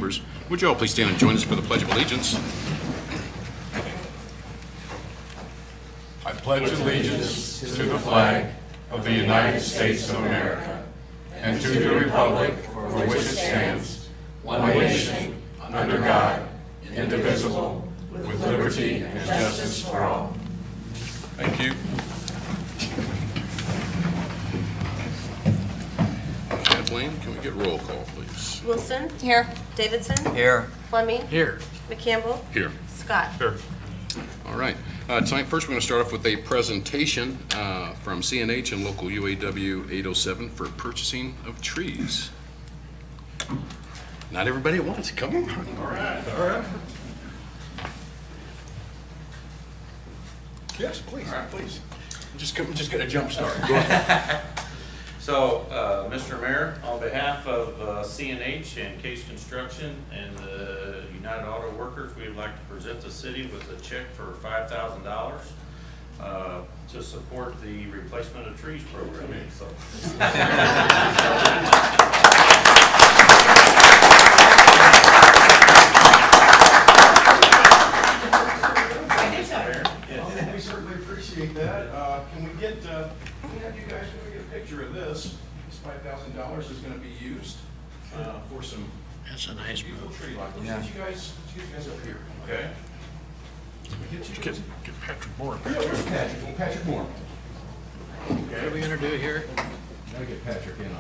members, would you all please stand and join us for the Pledge of Allegiance? I pledge allegiance to the flag of the United States of America and to the republic for which it stands, one nation, under God, indivisible, with liberty and justice for all. Thank you. Kathleen, can we get roll call, please? Wilson? Here. Davidson? Here. Fleming? Here. McCampbell? Here. Scott? Here. All right. Tonight, first, we're going to start off with a presentation from CNH and local UAW 807 for purchasing of trees. Not everybody at once. Come on. All right. Yes, please. All right, please. Just get a jump start. So, Mr. Mayor, on behalf of CNH and Case Construction and the United Auto Workers, we would like to present the city with a check for $5,000 to support the replacement of trees program. So. We certainly appreciate that. Can we have you guys, can we get a picture of this? This $5,000 is going to be used for some That's a nice beautiful move. tree lights. Let's Yeah. get you guys up here, okay? Get Patrick Moore. Yeah, where's Patrick? Well, Patrick Moore. What are we gonna do here? Gotta get Patrick in on that.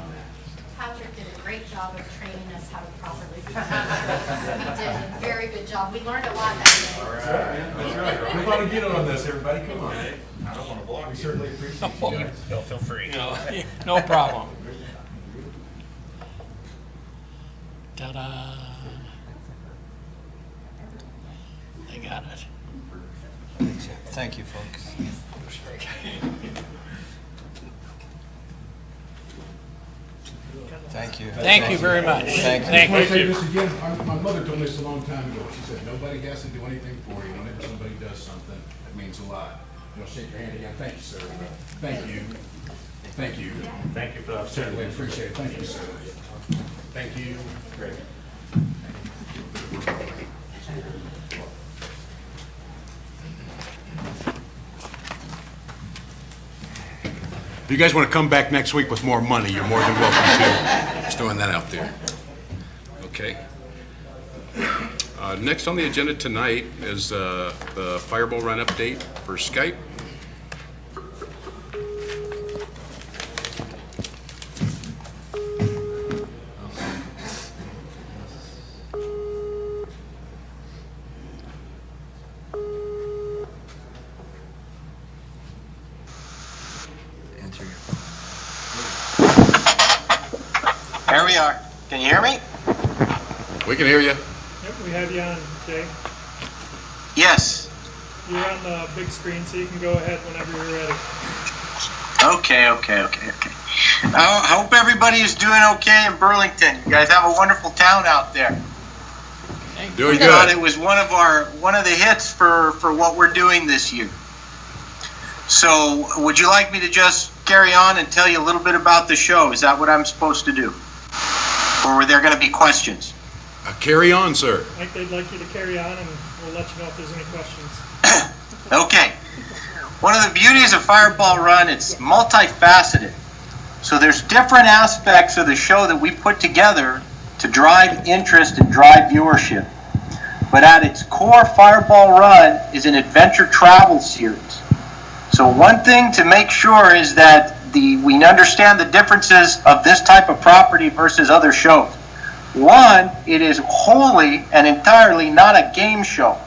Patrick did a great job of training us how to properly do that. He did a very good job. We learned a lot that day. That's right. Come on and get on this, everybody. Come on. I don't want to block We you. certainly appreciate you guys. No, feel free. No problem. Ta-da. They got it. Thank you, folks. Thank you. Thank you very much. Thank you. I want to say this again. My mother told me this a long time ago. She said, nobody has to do anything for you. Whenever somebody does something, it means a lot. You know, shake your hand again. Thank you, sir. Thank you. Thank you. Thank you for that. Certainly appreciate it. Thank you, sir. Thank you. Great. If you guys want to come back next week with more money, you're more than welcome to. Just throwing that out there. Okay. Next on the agenda tonight is the Fireball Run update for Skype. Answer your There we are. Can you hear me? We can hear you. Yep, we have you on, Jay. Yes. You're on the big screen, so you can go ahead whenever you're ready. Okay. I hope everybody is doing okay in Burlington. You guys have a wonderful town out there. Doing I thought it good. was one of the hits for what we're doing this year. So, would you like me to just carry on and tell you a little bit about the show? Is that what I'm supposed to do? Or were there going to be questions? Carry on, sir. I think they'd like you to carry on, and we'll let you know if there's any questions. Okay. One of the beauties of Fireball Run, it's multifaceted. So there's different aspects of the show that we put together to drive interest and drive viewership. But at its core, Fireball Run is an adventure travel series. So one thing to make sure is that we understand the differences of this type of property versus other shows. One, it is wholly and entirely not a game show.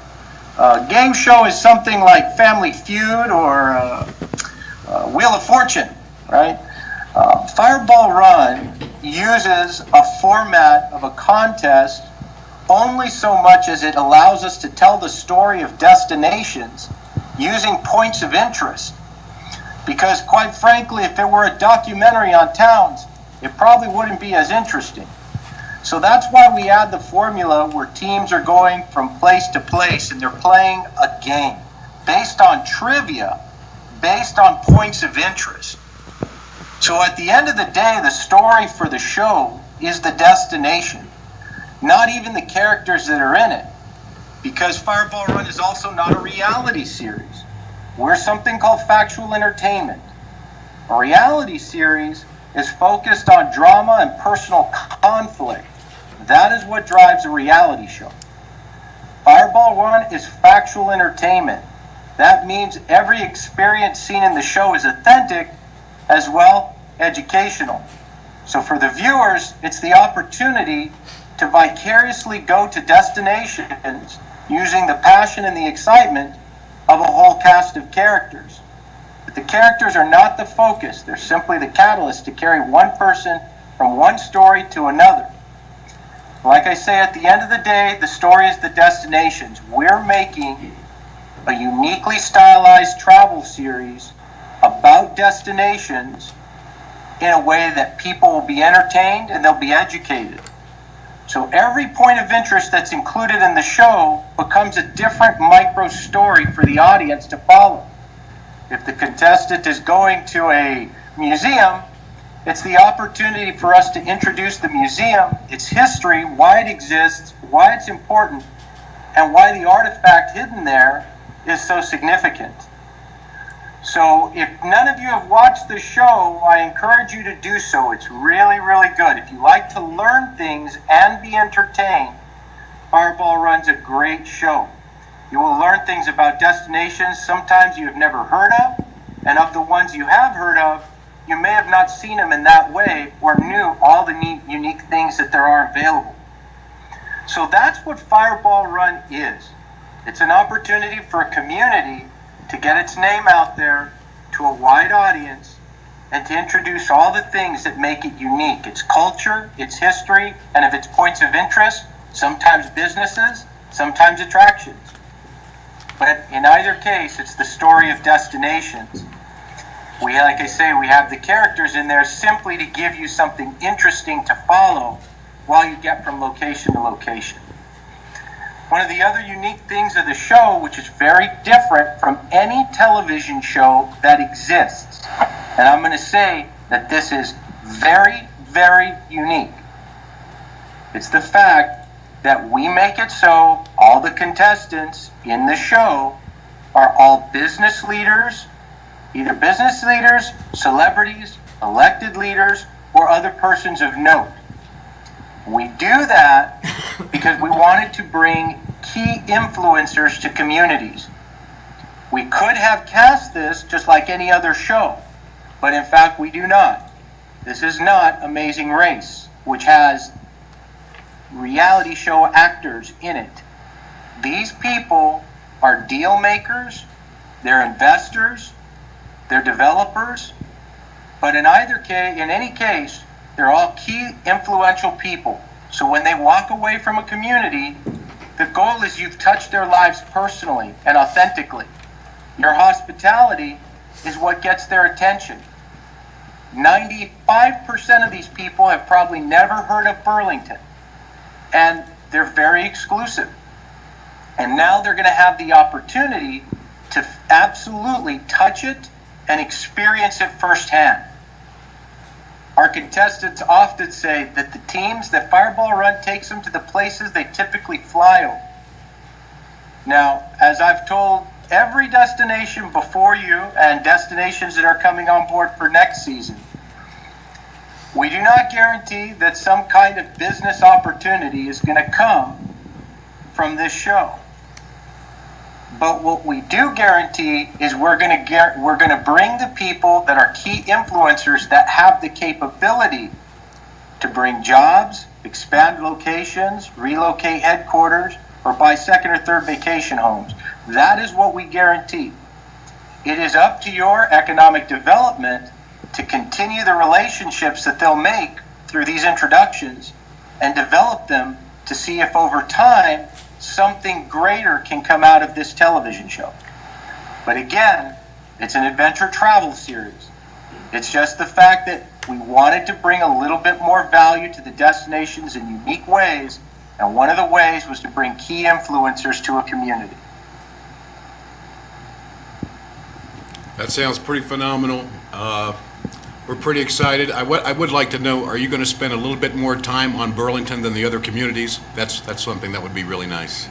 Game show is something like Family Feud or Wheel of Fortune, right? Fireball Run uses a format of a contest only so much as it allows us to tell the story of destinations using points of interest. Because quite frankly, if it were a documentary on towns, it probably wouldn't be as interesting. So that's why we add the formula where teams are going from place to place and they're playing a game based on trivia, based on points of interest. So at the end of the day, the story for the show is the destination. not even the characters that are in it, because Fireball Run is also not a reality series. We're something called factual entertainment. A reality series is focused on drama and personal conflict. That is what drives a reality show. Fireball Run is factual entertainment. That means every experience seen in the show is authentic, as well educational. So for the viewers, it's the opportunity to vicariously go to destinations using the passion and the excitement of a whole cast of characters. But the characters are not the focus. They're simply the catalyst to carry one person from one story to another. Like I say, at the end of the day, the story is the destinations. We're making a uniquely stylized travel series about destinations in a way that people will be entertained and they'll be educated. So every point of interest that's included in the show becomes a different micro story for the audience to follow. If the contestant is going to a museum, it's the opportunity for us to introduce the museum, its history, why it exists, why it's important, and why the artifact hidden there is so significant. So if none of you have watched the show, I encourage you to do so. It's really, really good. If you like to learn things and be entertained, Fireball Run's a great show. You will learn things about destinations sometimes you have never heard of, and of the ones you have heard of, you may have not seen them in that way or knew all the neat, unique things that there are available. So that's what Fireball Run is. It's an opportunity for a community to get its name out there to a wide audience and to introduce all the things that make it unique. Its culture, its history, and of its points of interest, sometimes businesses, sometimes attractions. But in either case, it's the story of destinations. Like I say, we have the characters in there simply to give you something interesting to follow while you get from location to location. One of the other unique things of the show, which is very different from any television show that exists, and I'm going to say that this is very, very unique, it's the fact that we make it so all the contestants in the show are all business leaders, either business leaders, celebrities, elected leaders, or other persons of note. We do that because we wanted to bring key influencers to communities. We could have cast this just like any other show, but in fact we do not. This is not Amazing Race, which has reality show actors in it. These people are deal makers, they're investors, they're developers, but in any case, they're all key influential people. So when they walk away from a community, the goal is you've touched their lives personally and authentically. Your hospitality is what gets their attention. 95% of these people have probably never heard of Burlington, and they're very exclusive. And now they're going to have the opportunity to absolutely touch it and experience it firsthand. Our contestants often say that the teams that Fireball Run takes them to the places they typically fly over. Now, as I've told every destination before you and destinations that are coming on board for next season, we do not guarantee that some kind of business opportunity is going to come from this show. But what we do guarantee is we're going to bring the people that are key influencers that have the capability to bring jobs, expand locations, relocate headquarters, or buy second or third vacation homes. That is what we guarantee. It is up to your economic development to continue the relationships that they'll make through these introductions and develop them to see if over time something greater can come out of this television show. But again, it's an adventure travel series. It's just the fact that we wanted to bring a little bit more value to the destinations in unique ways, and one of the ways was to bring key influencers to a community. That sounds pretty phenomenal. We're pretty excited. I would like to know, are you going to spend a little bit more time on Burlington than the other communities? That's something that would be really nice.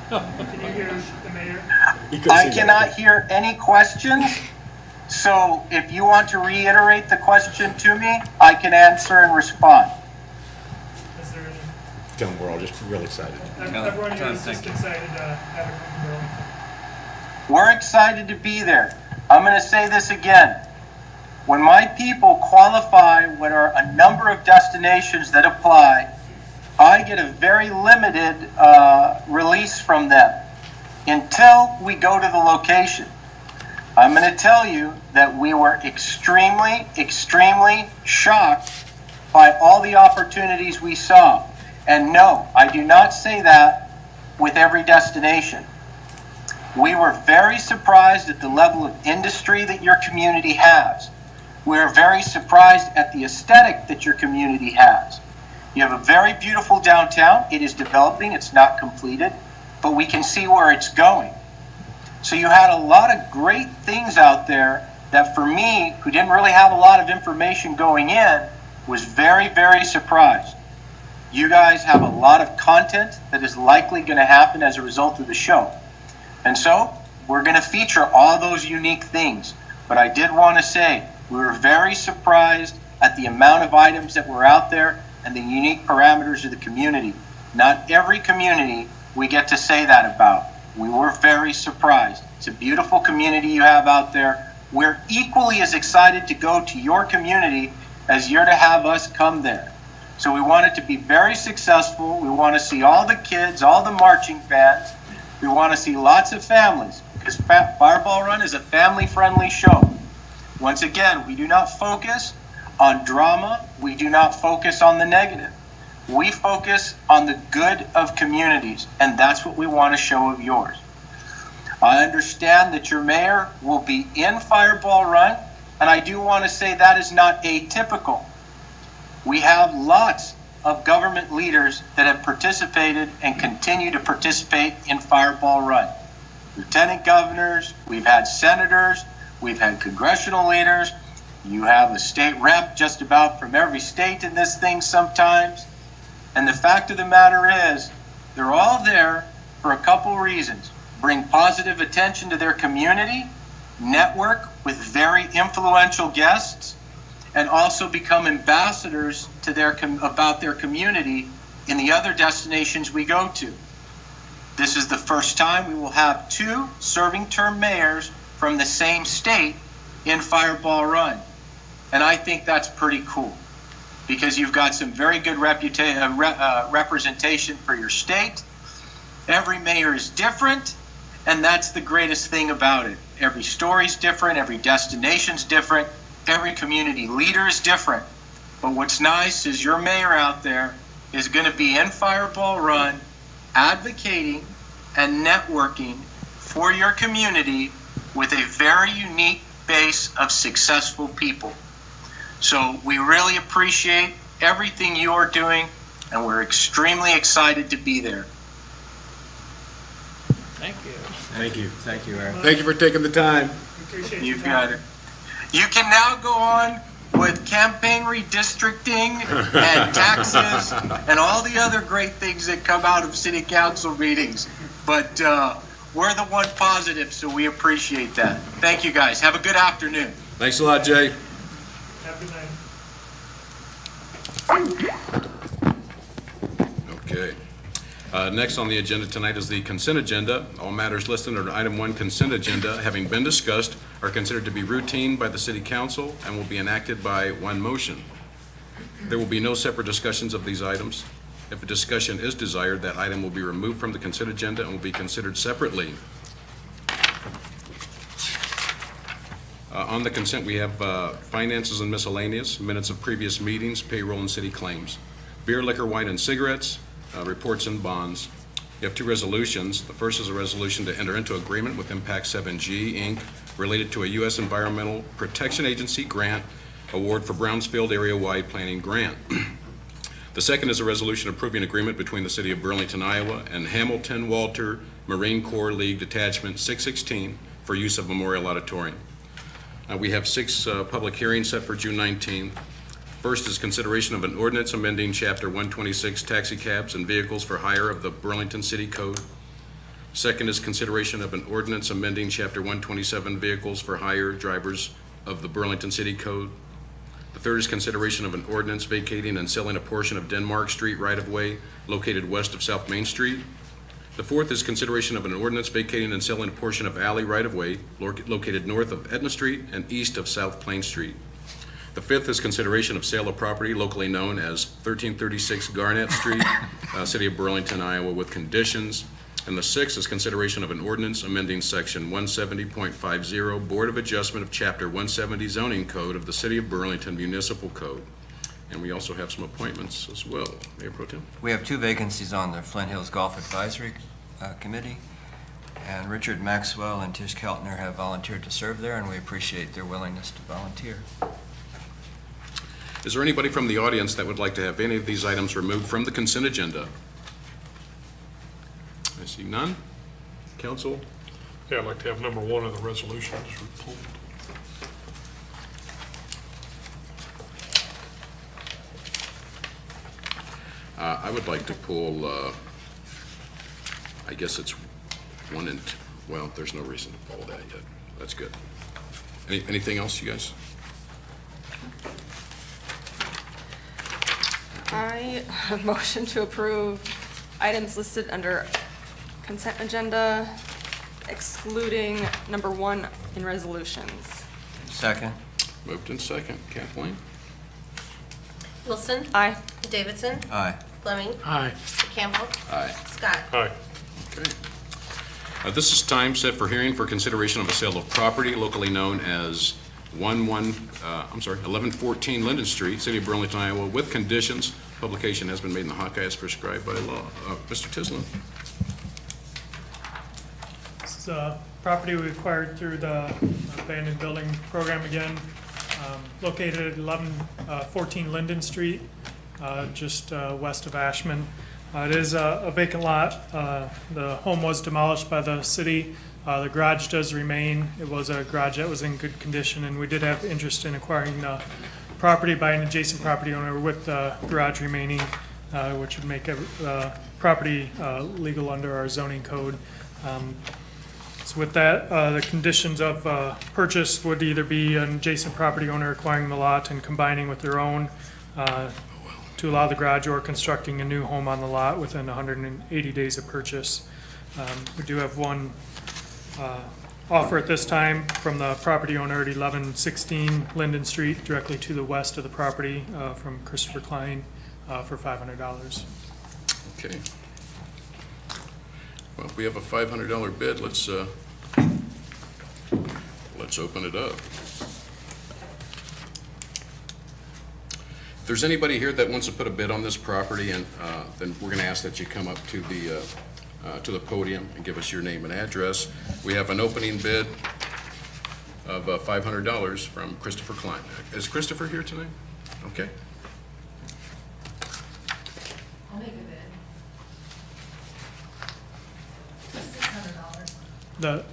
Can you hear the mayor? I cannot hear any questions, so if you want to reiterate the question to me, I can answer and respond. Is there any? Tell them we're all just real excited. Everyone here is just excited to have it come to Burlington. We're excited to be there. I'm going to say this again. When my people qualify what are a number of destinations that apply, I get a very limited release from them until we go to the location. I'm going to tell you that we were extremely, extremely shocked by all the opportunities we saw. And no, I do not say that with every destination. We were very surprised at the level of industry that your community has. We're very surprised at the aesthetic that your community has. You have a very beautiful downtown. It is developing. It's not completed, but we can see where it's going. So you had a lot of great things out there that for me, who didn't really have a lot of information going in, was very, very surprised. You guys have a lot of content that is likely going to happen as a result of the show. And so we're going to feature all those unique things. But I did want to say, we were very surprised at the amount of items that were out there and the unique parameters of the community. Not every community we get to say that about. We were very surprised. It's a beautiful community you have out there. We're equally as excited to go to your community as you're to have us come there. So we want it to be very successful. We want to see all the kids, all the marching bands. We want to see lots of families, because Fireball Run is a family-friendly show. Once again, we do not focus on drama. We do not focus on the negative. We focus on the good of communities, and that's what we want to show of yours. I understand that your mayor will be in Fireball Run, and I do want to say that is not atypical. We have lots of government leaders that have participated and continue to participate in Fireball Run. Lieutenant governors, we've had senators, we've had congressional leaders. You have a state rep just about from every state in this thing sometimes. And the fact of the matter is, they're all there for a couple reasons. Bring positive attention to their community, network with very influential guests, and also become ambassadors to about their community in the other destinations we go to. This is the first time we will have 2 serving term mayors from the same state in Fireball Run. And I think that's pretty cool, because you've got some very good representation for your state. Every mayor is different, and that's the greatest thing about it. Every story's different, every destination's different, every community leader is different. But what's nice is your mayor out there is going to be in Fireball Run, advocating and networking for your community with a very unique base of successful people. So we really appreciate everything you are doing, and we're extremely excited to be there. Thank you. Thank you. Thank you, Eric. Thank you for taking the time. We appreciate You've your time. got it. You can now go on with campaign redistricting and taxes and all the other great things that come out of city council meetings. But we're the one positive, so we appreciate that. Thank you, guys. Have a good afternoon. Thanks a lot, Jay. Have a good night. Okay. Next on the agenda tonight is the consent agenda. All matters listed under item 1 consent agenda, having been discussed, are considered to be routine by the city council and will be enacted by one motion. There will be no separate discussions of these items. If a discussion is desired, that item will be removed from the consent agenda and will be considered separately. On the consent, we have finances and miscellaneous, minutes of previous meetings, payroll and city claims, beer, liquor, wine, and cigarettes, reports and bonds. You have 2 resolutions. The first is a resolution to enter into agreement with Impact 7G, Inc., related to a U.S. Environmental Protection Agency grant award for Brownsfield area-wide planning grant. The second is a resolution approving agreement between the City of Burlington, Iowa, and Hamilton Walter Marine Corps League Detachment 616 for use of Memorial Auditorium. We have 6 public hearings set for June 19th. First is consideration of an ordinance amending Chapter 126 Taxi Cabs and Vehicles for Hire of the Burlington City Code. Second is consideration of an ordinance amending Chapter 127 Vehicles for Hire Drivers of the Burlington City Code. The third is consideration of an ordinance vacating and selling a portion of Denmark Street right-of-way located west of South Main Street. The fourth is consideration of an ordinance vacating and selling a portion of alley right-of-way located north of Edna Street and east of South Plain Street. The fifth is consideration of sale of property locally known as 1336 Garnett Street, City of Burlington, Iowa, with conditions. And the sixth is consideration of an ordinance amending Section 170.50 Board of Adjustment of Chapter 170 Zoning Code of the City of Burlington Municipal Code. And we also have some appointments as well. Mayor Pro Tem? We have 2 vacancies on the Flint Hills Golf Advisory Committee, and Richard Maxwell and Tish Keltner have volunteered to serve there, and we appreciate their willingness to volunteer. Is there anybody from the audience that would like to have any of these items removed from the consent agenda? I see none. Council? Yeah, I'd like to have number 1 of the resolutions pulled. I would like to pull, I guess it's 1 and 2. Well, there's no reason to pull that yet. That's good. Anything else, you guys? I motion to approve items listed under consent agenda, excluding number 1 in resolutions. Second. Moved in second. Kathleen? Wilson. Aye. Davidson. Aye. Fleming. Aye. Campbell. Aye. Scott. Aye. Okay. This is time set for hearing for consideration of a sale of property locally known as 1114 Linden Street, City of Burlington, Iowa, with conditions. Publication has been made in the Hawkeye as prescribed by law. Mr. Tisland? This is a property we acquired through the abandoned building program again, located at 1114 Linden Street, just west of Ashman. It is a vacant lot. The home was demolished by the city. The garage does remain. It was a garage that was in good condition, and we did have interest in acquiring the property by an adjacent property owner with the garage remaining, which would make the property legal under our zoning code. So with that, the conditions of purchase would either be an adjacent property owner acquiring the lot and combining with their own to allow the garage, or constructing a new home on the lot within 180 days of purchase. We do have one offer at this time from the property owner at 1116 Linden Street, directly to the west of the property, from Christopher Klein, for $500. Okay. Well, if we have a $500 bid, let's open it up. If there's anybody here that wants to put a bid on this property, and then we're going to ask that you come up to the podium and give us your name and address. We have an opening bid of $500 from Christopher Klein. Is Christopher here tonight? Okay. I'll make a bid. $600.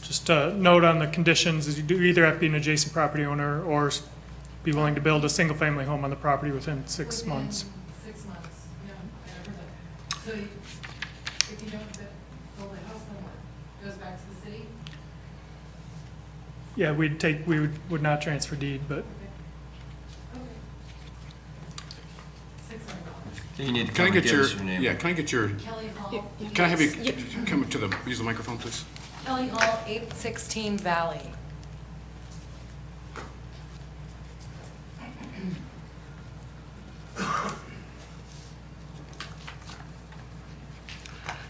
Just a note on the conditions is you do either have to be an adjacent property owner or be willing to build a single-family home on the property within 6 months. 6 months, yeah. So if you don't build a house, then what? Goes back to the city? Yeah, we would not transfer deed, but Okay. $600. You need to Can I come and get give us your name. yeah, can I get your, Kelly Hall. can I have you come to use the microphone, please? Kelly Hall, 816 Valley.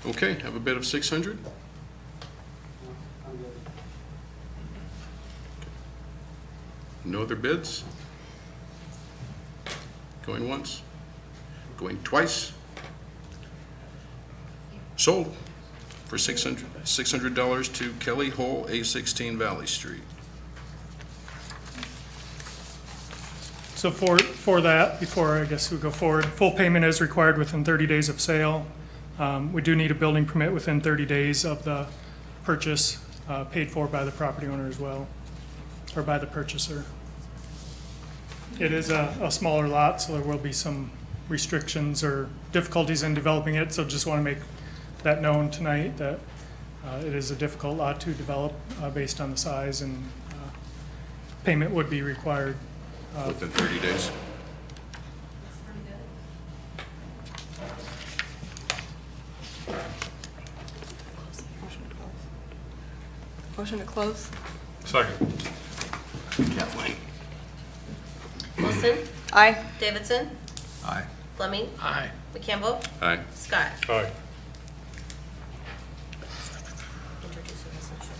Okay, have a bid of 600. No other bids? Going once? Going twice? Sold for $600 to Kelly Hole, A16 Valley Street. so for that, before I guess we go forward, full payment is required within 30 days of sale. We do need a building permit within 30 days of the purchase, paid for by the property owner as well. or by the purchaser. It is a smaller lot, so there will be some restrictions or difficulties in developing it, so just want to make that known tonight, that it is a difficult lot to develop based on the size, and payment would be required. Within 30 days. That's pretty good. Motion to close? Second. Kathleen? Wilson, Aye. Davidson, Aye. Fleming, Aye. McCampbell, Aye. Scott. Aye. Introduce the resolution.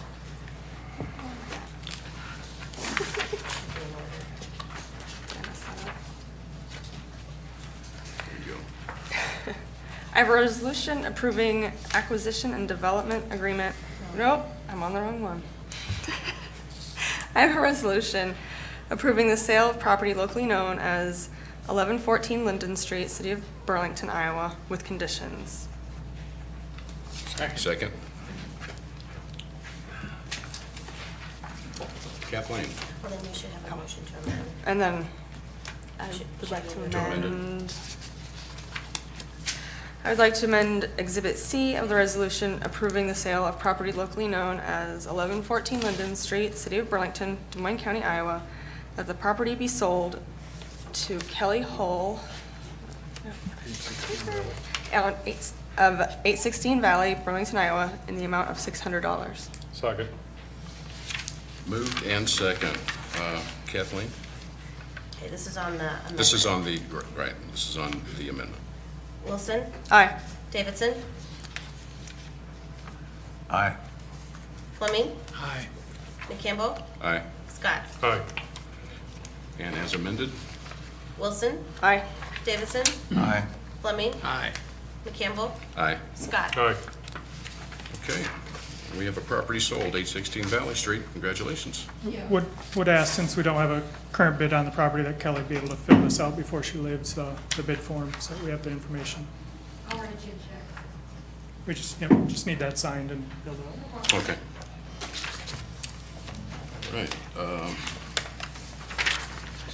There you go. I have a resolution approving acquisition and development agreement. Nope, I'm on the wrong one. I have a resolution approving the sale of property locally known as 1114 Linden Street, City of Burlington, Iowa, with conditions. Second. Kathleen? Well, then you should have a motion to amend. And then I Should- would should like to we amend it? amend. I would like to amend Exhibit C of the resolution approving the sale of property locally known as 1114 Linden Street, City of Burlington, Des Moines County, Iowa, that the property be sold to Kelly Hull of 816 Valley, Burlington, Iowa, in the amount of $600. Second. Moved and second. Kathleen? Okay, this is on the amendment. This is on the, right, this is on the amendment. Wilson, Aye. Davidson, Aye. Fleming, Aye. McCampbell, Aye. Scott. Aye. And as amended? Wilson, Aye. Davidson, Aye. Fleming, Aye. McCampbell, Aye. Scott. Aye. Okay. We have a property sold, 816 Valley Street. Congratulations. Would ask, since we don't have a current bid on the property, that Kelly be able to fill this out before she leaves the bid form, so that we have the information. I'll write you a check. We just need that signed and filled out. Okay. Right.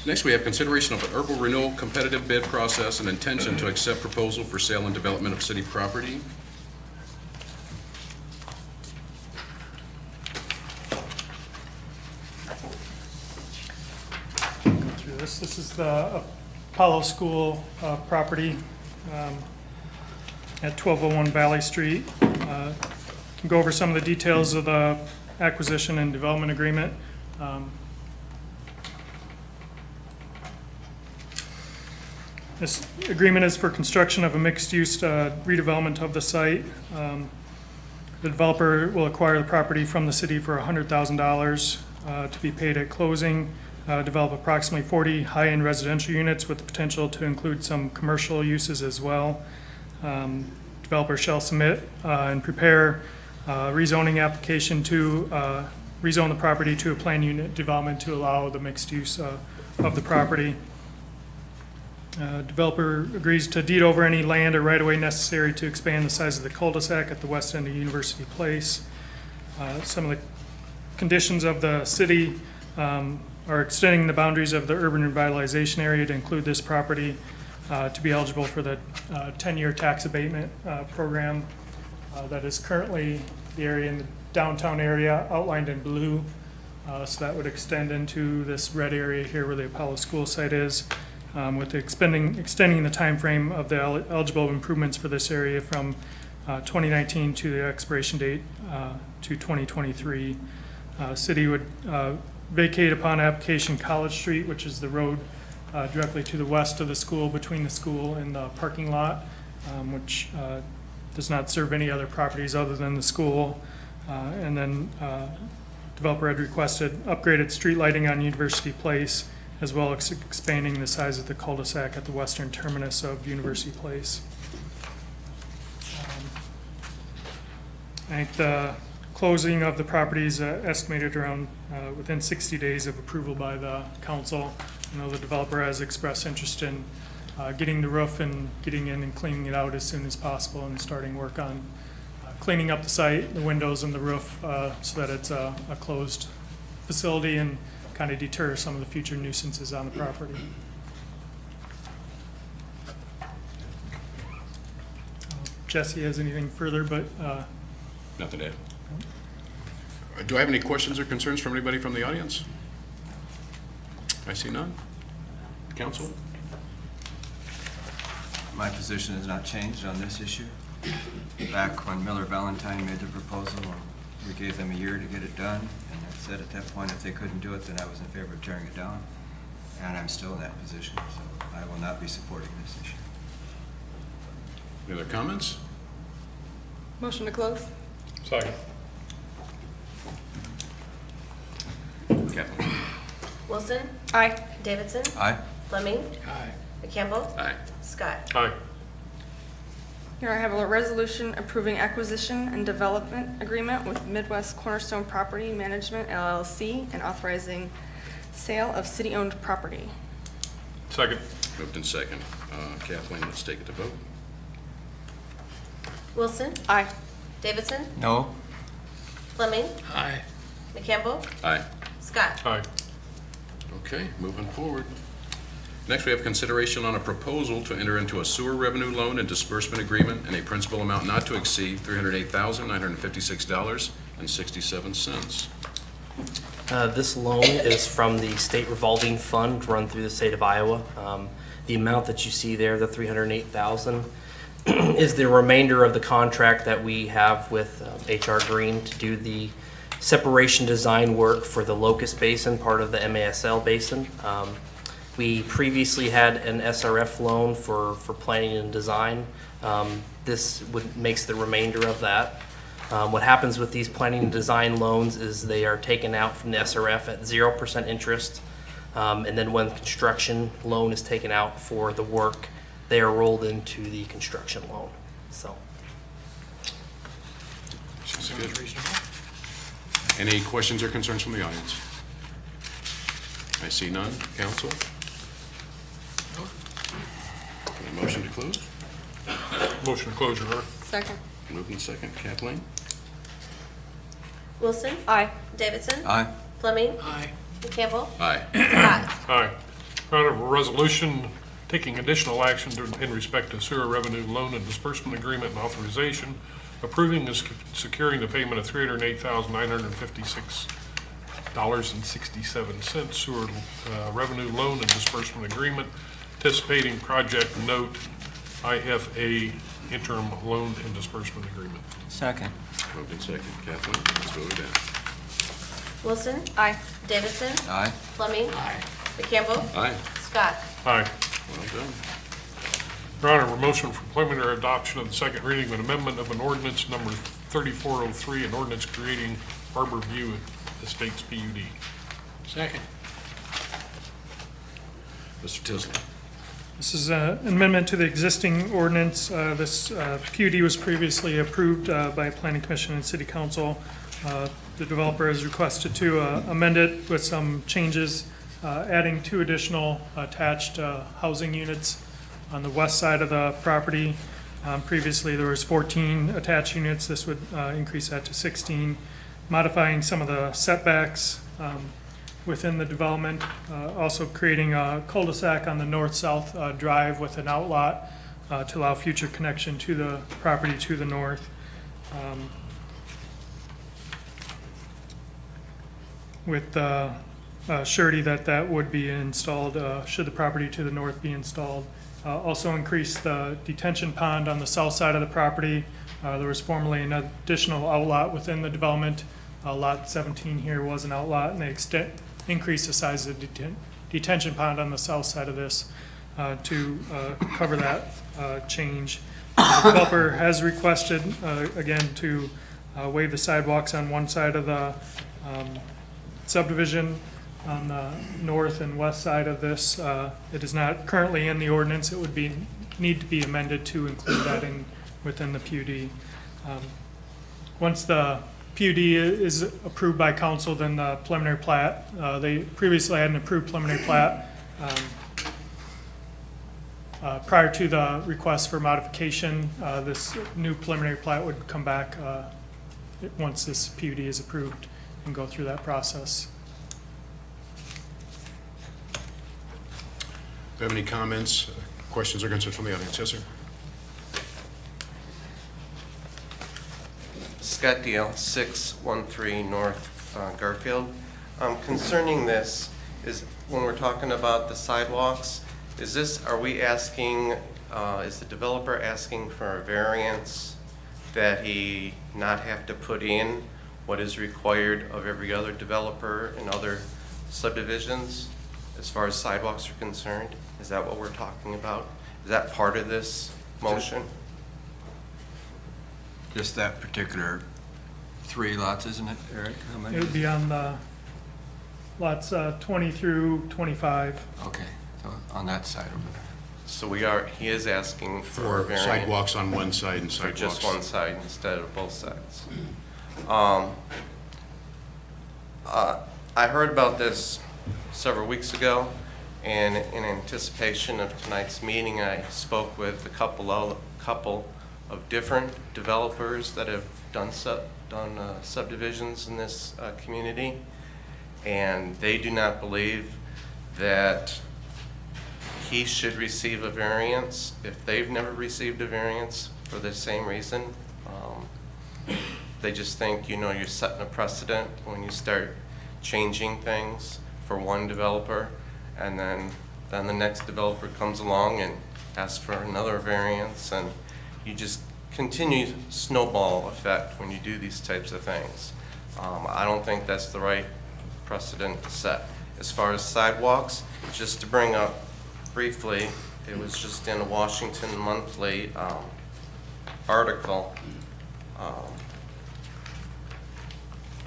Next, we have consideration of an urban renewal competitive bid process and intention to accept proposal for sale and development of city property. Through this. This is the Apollo School property at 1201 Valley Street. Can go over some of the details of the acquisition and development agreement. This agreement is for construction of a mixed-use redevelopment of the site. The developer will acquire the property from the city for $100,000 to be paid at closing. Develop approximately 40 high-end residential units with the potential to include some commercial uses as well. Developer shall submit and prepare rezoning application to rezone the property to a planned unit development to allow the mixed use of the property. Developer agrees to deed over any land or right-of-way necessary to expand the size of the cul-de-sac at the west end of University Place. Some of the conditions of the city are extending the boundaries of the urban revitalization area to include this property to be eligible for the 10-year tax abatement program that is currently the area in the downtown area outlined in blue. So that would extend into this red area here where the Apollo School site is, with extending the time frame of the eligible improvements for this area from 2019 to the expiration date to 2023. City would vacate upon application College Street, which is the road directly to the west of the school, between the school and the parking lot, which does not serve any other properties other than the school. And then developer had requested upgraded street lighting on University Place, as well as expanding the size of the cul-de-sac at the western terminus of University Place. I think the closing of the property is estimated around within 60 days of approval by the council. I know the developer has expressed interest in getting the roof and getting in and cleaning it out as soon as possible and starting work on cleaning up the site, the windows and the roof, so that it's a closed facility and kind of deter some of the future nuisances on the property. Jesse has anything further, but Nothing to add. Do I have any questions or concerns from anybody from the audience? I see none. Council? My position has not changed on this issue. Back when Miller Valentine made the proposal, we gave them a year to get it done, and I said at that point, if they couldn't do it, then I was in favor of tearing it down. And I'm still in that position, so I will not be supporting this issue. Any other comments? Motion to close? Second. Kathleen? Wilson, Aye. Davidson, Aye? Fleming, Aye. McCampbell, Aye. Scott. Aye. Here I have a resolution approving acquisition and development agreement with Midwest Cornerstone Property Management LLC and authorizing sale of city-owned property. Second. Moved in second. Kathleen, let's take it to vote. Wilson, Aye. Davidson, No? Fleming, Aye. McCampbell, Aye. Scott. Aye. Okay, moving forward. Next, we have consideration on a proposal to enter into a sewer revenue loan and disbursement agreement in a principal amount not to exceed $308,956.67. This loan is from the state revolving fund run through the state of Iowa. The amount that you see there, the $308,000, is the remainder of the contract that we have with HR Green to do the separation design work for the Locust Basin, part of the MASL Basin. We previously had an SRF loan for planning and design. This makes the remainder of that. What happens with these planning and design loans is they are taken out from the SRF at 0% interest. And then when the construction loan is taken out for the work, they are rolled into the construction loan. So, Sounds good. Any questions or concerns from the audience? I see none. Council? A motion to close? Motion to close, Your Honor. Second. Moved in second. Kathleen? Wilson, Aye. Davidson, Aye? Fleming, Aye. McCampbell, Aye. Scott. Aye. Your Honor, a resolution taking additional action in respect to sewer revenue loan and disbursement agreement and authorization, approving and securing the payment of $308,956.67 sewer revenue loan and disbursement agreement, anticipating project note IFA interim loan and disbursement agreement. Second? Moved in second. Kathleen, let's vote it down. Wilson, Aye. Davidson, Aye? Fleming, McCampbell, Aye. Scott. Aye. Well done. Your Honor, a motion for preliminary adoption of the second reading of an amendment of an ordinance number 3403, an ordinance creating Harbor View Estates PUD. Second. Mr. Tisland? this is an amendment to the existing ordinance. This PUD was previously approved by Planning Commission and City Council. The developer has requested to amend it with some changes, adding 2 additional attached housing units on the west side of the property. Previously, there was 14 attached units. This would increase that to 16. Modifying some of the setbacks within the development, also creating a cul-de-sac on the north-south drive with an outlot to allow future connection to the property to the north. With surety that would be installed should the property to the north be installed. Also increase the detention pond on the south side of the property. There was formerly an additional outlot within the development. Lot 17 here was an outlot, and they increased the size of the detention pond on the south side of this to cover that change. The developer has requested, again, to waive the sidewalks on one side of the subdivision on the north and west side of this. It is not currently in the ordinance. It would need to be amended to include that within the PUD. Once the PUD is approved by council, then the preliminary plat, they previously had an approved preliminary plat prior to the request for modification. This new preliminary plat would come back once this PUD is approved and go through that process. have any comments, questions, or concerns from the audience? Yes, sir. Scott Deal, 613 North Garfield. Concerning this, is when we're talking about the sidewalks, are we asking, is the developer asking for a variance that he not have to put in what is required of every other developer in other subdivisions as far as sidewalks are concerned? Is that what we're talking about? Is that part of this motion? Just that particular 3 lots, isn't it, Eric? How many? It would be on the lots 20 through 25. Okay, so on that side over there. So he is asking for a For variance. sidewalks on one side and For sidewalks. just one side instead of both sides. I heard about this several weeks ago, and in anticipation of tonight's meeting, I spoke with a couple of different developers that have done subdivisions in this community, and they do not believe that he should receive a variance if they've never received a variance for the same reason. They just think, you're setting a precedent when you start changing things for one developer, and then the next developer comes along and asks for another variance, and you just continue snowball effect when you do these types of things. I don't think that's the right precedent to set. As far as sidewalks, just to bring up briefly, it was just in a Washington Monthly article.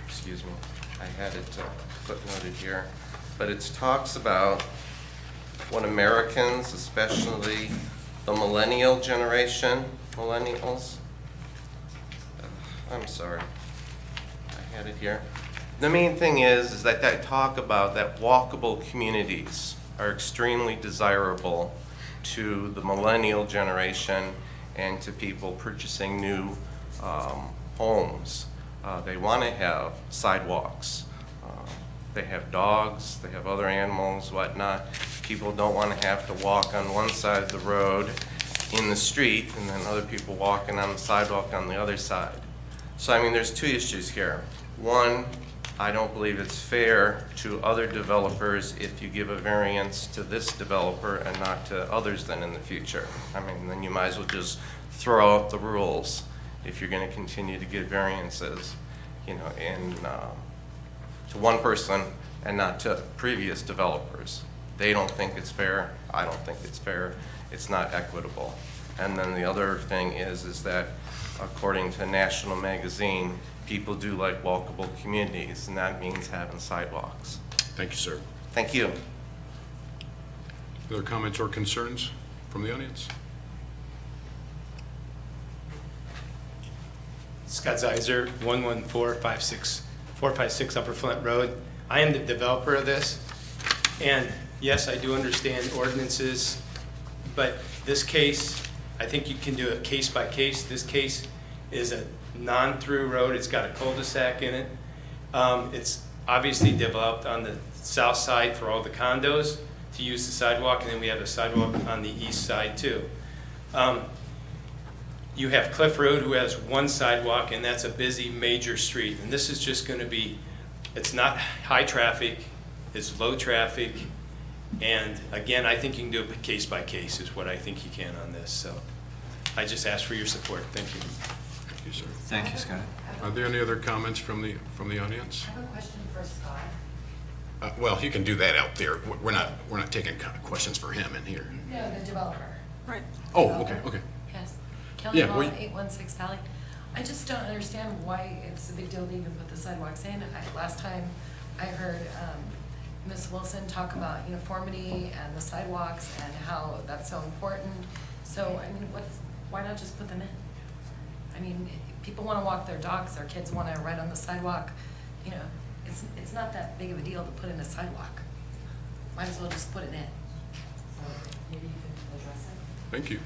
Excuse me, I had it footnoted here, but it talks about what Americans, especially the millennial generation, millennials, I'm sorry, I had it here. The main thing is that I talk about that walkable communities are extremely desirable to the millennial generation and to people purchasing new homes. They want to have sidewalks. They have dogs, they have other animals, whatnot. People don't want to have to walk on one side of the road in the street and then other people walking on the sidewalk on the other side. So I mean, there's 2 issues here. One, I don't believe it's fair to other developers if you give a variance to this developer and not to others then in the future. I mean, then you might as well just throw out the rules if you're going to continue to give variances, to one person and not to previous developers. They don't think it's fair. I don't think it's fair. It's not equitable. And then the other thing is that according to National Magazine, people do like walkable communities, and that means having sidewalks. Thank you, sir. Thank you. Other comments or concerns from the audience? Scott Zeiser, 456 Upper Flint Road. I am the developer of this, and yes, I do understand ordinances, but this case, I think you can do it case by case. This case is a non-through road. It's got a cul-de-sac in it. It's obviously developed on the south side for all the condos to use the sidewalk, and then we have a sidewalk on the east side too. You have Cliff Road, who has one sidewalk, and that's a busy major street. And this is just going to be, it's not high traffic, it's low traffic. And again, I think you can do it case by case is what I think you can on this. So I just ask for your support. Thank you. Thank you, sir. Thank you, Scott. Are there any other comments from the audience? I have a question for Scott. Well, you can do that out there. We're not taking questions for him in here. No, the developer. Right. Oh, okay. Yes. Kelly Yeah, Hall, well, 816 Valley. I just don't understand why it's a big deal to even put the sidewalks in. Last time I heard Ms. Wilson talk about uniformity and the sidewalks and how that's so important. So, I mean, why not just put them in? I mean, people want to walk their dogs, their kids want to ride on the sidewalk. It's not that big of a deal to put in a sidewalk. Might as well just put it in. So maybe you can address it. Thank you.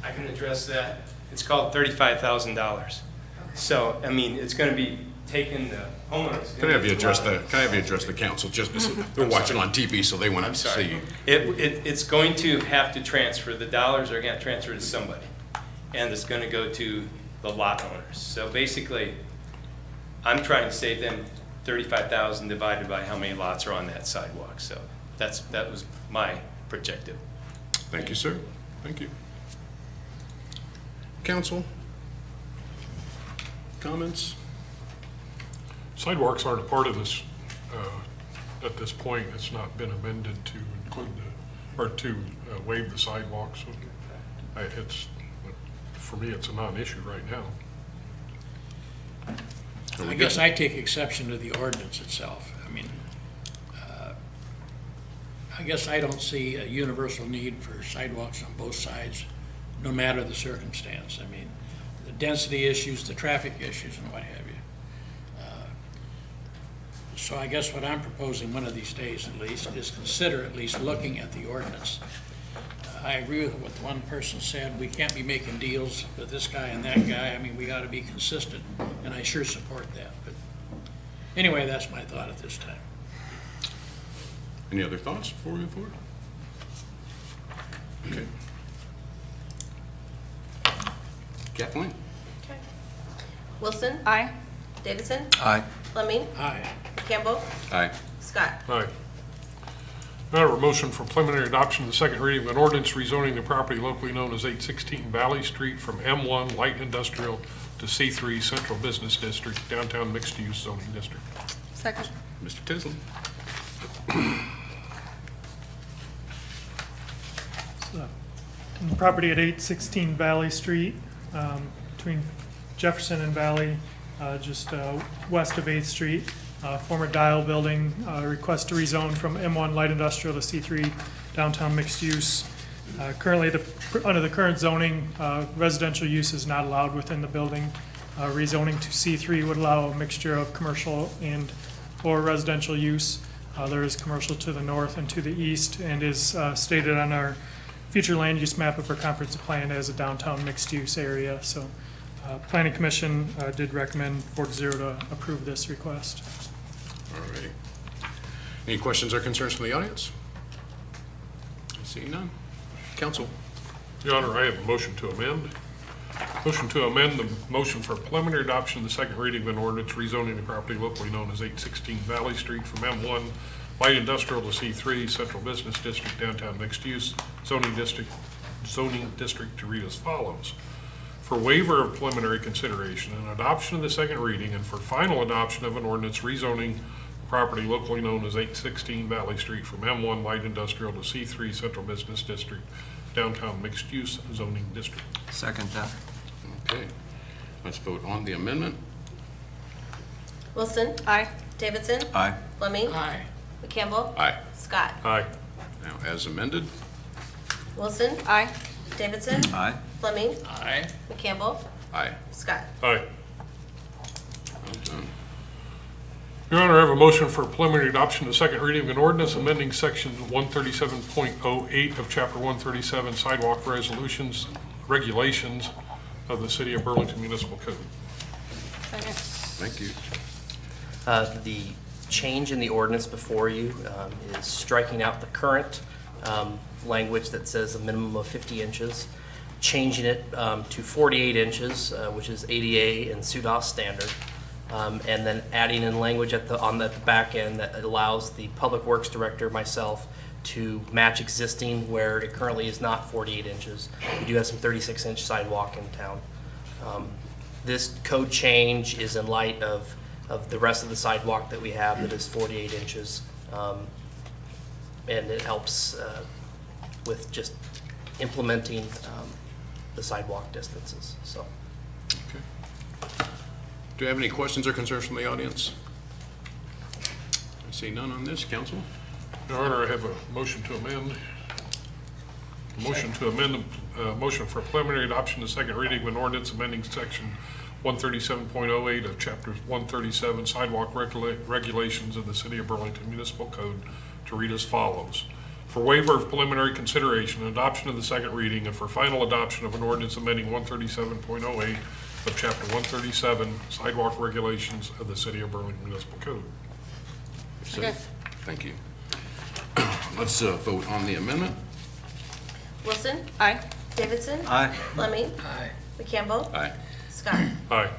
I can address that. It's called $35,000. So, I mean, it's going to be taking the homeowners. Can I have you address the council? Just, they're watching on TV, so they want I'm to sorry. see you. It's going to have to transfer, the dollars are gonna transfer to somebody, and it's gonna go to the lot owners. So basically, I'm trying to save them 35,000 divided by how many lots are on that sidewalk, so that was my projective. Thank you, sir. Thank you. Council? Comments? Sidewalks aren't a part of this, at this point. It's not been amended to include or to waive the sidewalks. So for me, it's a non-issue right now. I guess I take exception to the ordinance itself. I mean, I guess I don't see a universal need for sidewalks on both sides, no matter the circumstance. I mean, the density issues, the traffic issues, and what have you. So I guess what I'm proposing one of these days at least is consider at least looking at the ordinance. I agree with what one person said. We can't be making deals with this guy and that guy. I mean, we ought to be consistent, and I sure support that. But anyway, that's my thought at this time. Any other thoughts before we move forward? Okay. Kathleen? Okay. Wilson? Aye. Davidson? Aye. Fleming? Aye. Campbell? Aye. Scott? Aye. Now, a motion for preliminary adoption of the second reading of an ordinance rezoning the property locally known as 816 Valley Street from M1 Light Industrial to C3 Central Business District, Downtown Mixed Use Zoning District. Second. Mr. Tisland? Property at 816 Valley Street, between Jefferson and Valley, just west of 8th Street. Former Dial Building, request to rezone from M1 Light Industrial to C3 Downtown Mixed Use. Currently, under the current zoning, residential use is not allowed within the building. Rezoning to C3 would allow a mixture of commercial or residential use. There is commercial to the north and to the east, and is stated on our future land use map of our comprehensive plan as a downtown mixed-use area. So, Planning Commission did recommend 4-0 to approve this request. All righty. Any questions or concerns from the audience? Seeing none. Council? Your Honor, I have a motion to amend. Motion to amend the motion for preliminary adoption of the second reading of an ordinance rezoning the property locally known as 816 Valley Street from M1 Light Industrial to C3 Central Business District, Downtown Mixed Use Zoning District to read as follows. For waiver of preliminary consideration and adoption of the second reading, and for final adoption of an ordinance rezoning the property locally known as 816 Valley Street from M1 Light Industrial to C3 Central Business District, Downtown Mixed Use Zoning District. Second that. Okay. Let's vote on the amendment. Wilson? Aye. Davidson? Aye. Fleming? Aye. Campbell? Aye. Scott? Aye. Now, as amended? Wilson? Aye. Davidson? Aye. Fleming? Aye. Campbell? Aye. Scott? Aye. Well done. Your Honor, I have a motion for preliminary adoption of the second reading of an ordinance amending section 137.08 of chapter 137 sidewalk regulations of the City of Burlington Municipal Code. Second. Thank you. The change in the ordinance before you is striking out the current language that says a minimum of 50 inches, changing it to 48 inches, which is ADA and SUDAS standard, and then adding in language on the back end that allows the Public Works Director, myself, to match existing where it currently is not 48 inches. We do have some 36-inch sidewalk in town. This code change is in light of the rest of the sidewalk that we have that is 48 inches. And it helps with just implementing the sidewalk distances, so. Okay. Do you have any questions or concerns from the audience? I see none on this. Council? Your Honor, I have a motion to amend. Motion to amend the motion for preliminary adoption of the second reading of an ordinance amending section 137.08 of chapter 137 sidewalk regulations of the City of Burlington Municipal Code to read as follows. for waiver of preliminary consideration, adoption of the second reading, and for final adoption of an ordinance amending 137.08 of Chapter 137 sidewalk regulations of the City of Burlington Municipal Code. Okay. Thank you. Let's vote on the amendment. Wilson, Aye. Davidson, Aye. Fleming, Aye. McCampbell, Aye. Scott. Aye.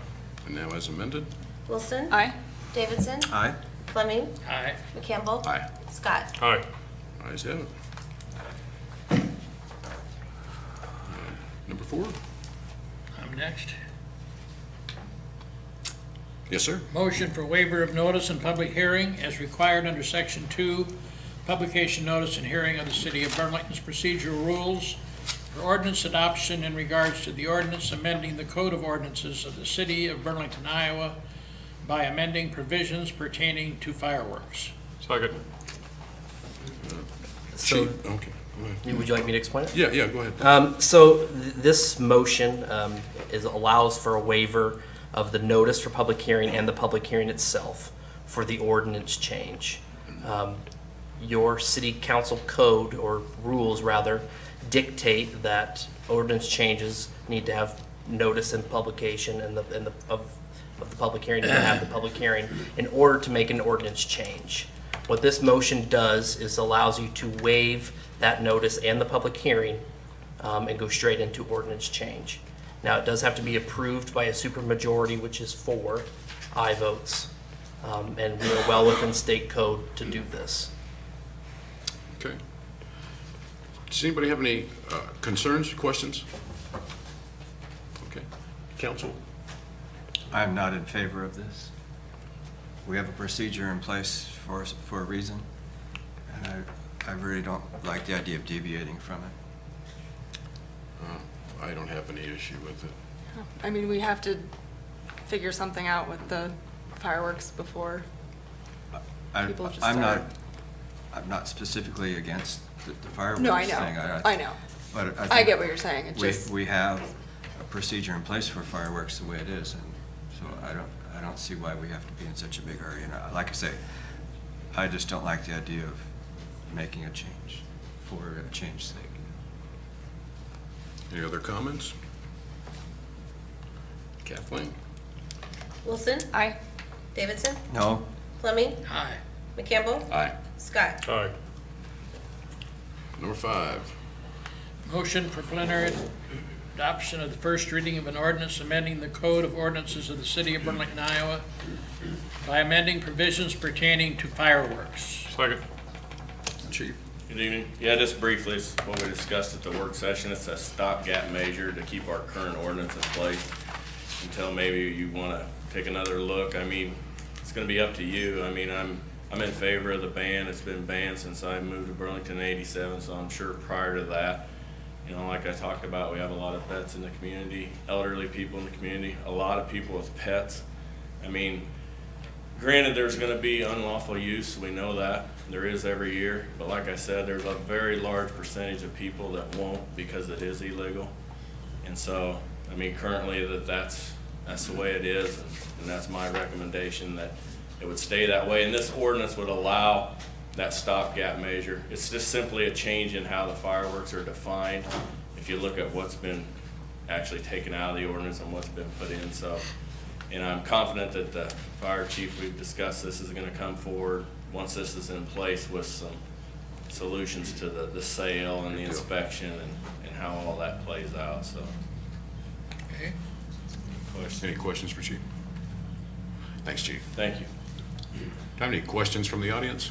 And now as amended. Wilson, Aye. Davidson, Aye. Fleming, Aye. McCampbell, Aye. Scott. Aye. Ayes have it. Number 4? I'm next. Yes, sir. Motion for waiver of notice and public hearing as required under Section 2, publication notice and hearing of the City of Burlington's procedural rules for ordinance adoption in regards to the ordinance amending the Code of Ordinances of the City of Burlington, Iowa by amending provisions pertaining to fireworks. Second. So, Chief, okay, go ahead. would you like me to explain it? Yeah, go ahead. This motion allows for a waiver of the notice for public hearing and the public hearing itself for the ordinance change. Your city council code, or rules rather, dictate that ordinance changes need to have notice and publication of the public hearing, to have the public hearing in order to make an ordinance change. What this motion does is allows you to waive that notice and the public hearing and go straight into ordinance change. Now, it does have to be approved by a supermajority, which is 4 aye votes, and we are well within state code to do this. Okay. Does anybody have any concerns, questions? Okay. Council? I'm not in favor of this. We have a procedure in place for a reason, and I really don't like the idea of deviating from it. I don't have any issue with it. I mean, we have to figure something out with the fireworks before people just I'm start. not specifically against the fireworks No, I thing. know, I know. But I get what you're saying, it we, just, we have a procedure in place for fireworks the way it is, and so I don't see why we have to be in such a big hurry. And like I say, I just don't like the idea of making a change for a change's sake. Any other comments? Kathleen? Wilson, aye. Davidson, No? Fleming, Aye. McCampbell, Aye. Scott. Aye. Number 5. Motion for plenary adoption of the first reading of an ordinance amending the Code of Ordinances of the City of Burlington, Iowa by amending provisions pertaining to fireworks. Second. Chief? Good evening. Yeah, just briefly, it's what we discussed at the work session. It's a stopgap measure to keep our current ordinance in place until maybe you want to take another look. I mean, it's going to be up to you. I mean, I'm in favor of the ban. It's been banned since I moved to Burlington in '87, so I'm sure prior to that, you know, like I talked about, we have a lot of pets in the community, elderly people in the community, a lot of people with pets. I mean, granted, there's going to be unlawful use. We know that. There is every year. But like I said, there's a very large percentage of people that won't because it is illegal. And so, I mean, currently that's the way it is. And that's my recommendation, that it would stay that way. And this ordinance would allow that stopgap measure. It's just simply a change in how the fireworks are defined. If you look at what's been actually taken out of the ordinance and what's been put in. So, and I'm confident that the fire chief, we've discussed this, is going to come forward once this is in place with some solutions to the sale and the inspection and how all that plays out, so. Okay. Any questions for Chief? Thanks, Chief. Thank you. Do you have any questions from the audience?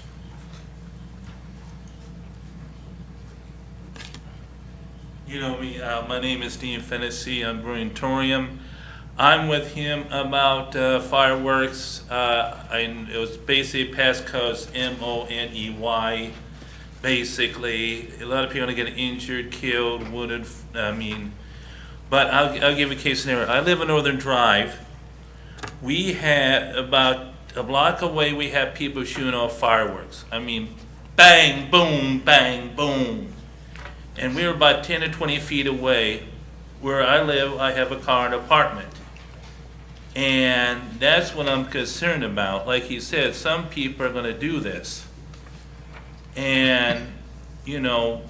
You know me, my name is Dean Fennessy, I'm Burlingtonian. I'm with him about fireworks. It was basically passed because MONEY. Basically, a lot of people are gonna get injured, killed, wounded. But I'll give a case scenario. I live in Northern Drive. We had about a block away. We had people shooting off fireworks. I mean, bang, boom, bang, boom, and we were about 10 to 20 feet away. Where I live, I have a car and apartment. And that's what I'm concerned about. Like he said, some people are going to do this. And you know,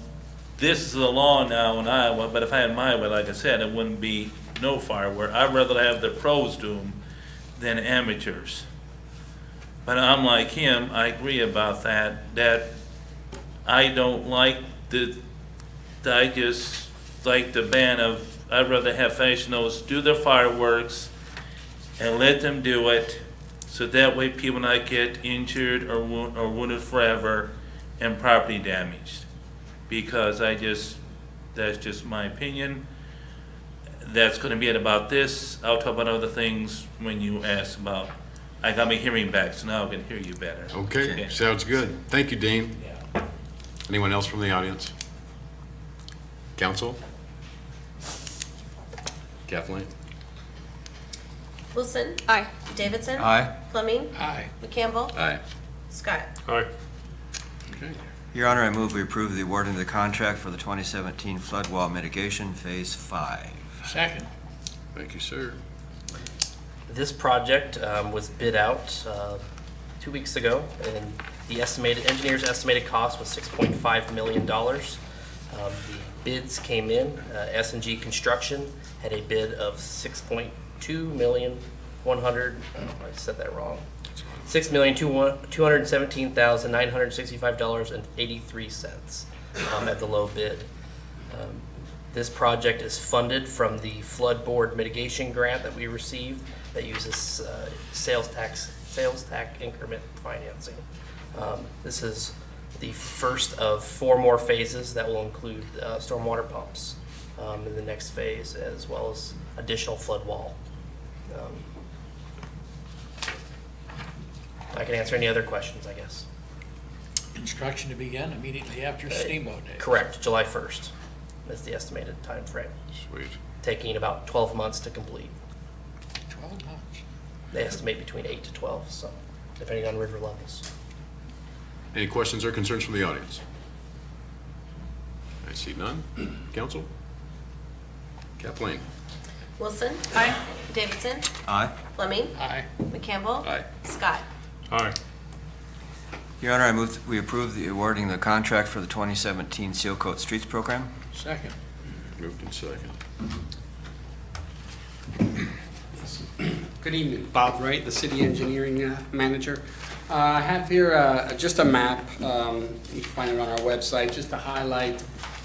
this is the law now in Iowa, but if I had my way, like I said, it wouldn't be no firework. I'd rather have the pros do them than amateurs. But I'm like him, I agree about that I don't like I just like the ban of, I'd rather have professionals do their fireworks and let them do it, so that way people not get injured or wounded forever and property damaged. Because that's just my opinion. That's gonna be it about this. I'll talk about other things when you ask about, I got my hearing back, so now I can hear you better. Okay, sounds good. Thank you, Dean. Anyone else from the audience? Council? Kathleen? Wilson. Aye. Davidson. Aye. Fleming. Aye. McCampbell. Aye. Scott. Aye. Okay. Your Honor, I move we approve the awarding of the contract for the 2017 flood wall mitigation Phase 5. Second. Thank you, sir. This project was bid out 2 weeks ago, and the engineer's estimated cost was $6.5 million. The bids came in. S&G Construction had a bid of I said that wrong. $6,217,965.83 at the low bid. This project is funded from the flood board mitigation grant that we received that uses sales tax increment financing. This is the first of 4 more phases that will include stormwater pumps in the next phase, as well as additional flood wall. I can answer any other questions, I guess. Construction to begin immediately after Steamboat Day. Correct, July 1st is the estimated time frame, Sweet. taking about 12 months to complete. 12 months. They estimate between 8 to 12, so depending on river levels. Any questions or concerns from the audience? I see none. Council? Kathleen? Wilson. Aye. Davidson. Aye. Fleming. Aye. McCampbell. Aye. Scott. Aye. Your Honor, I move that we approve the awarding the contract for the 2017 Seal Coat Streets Program. Second. Moved in second. Good evening, Bob Wright, the city engineering manager. I have here just a map, you can find it on our website, just to highlight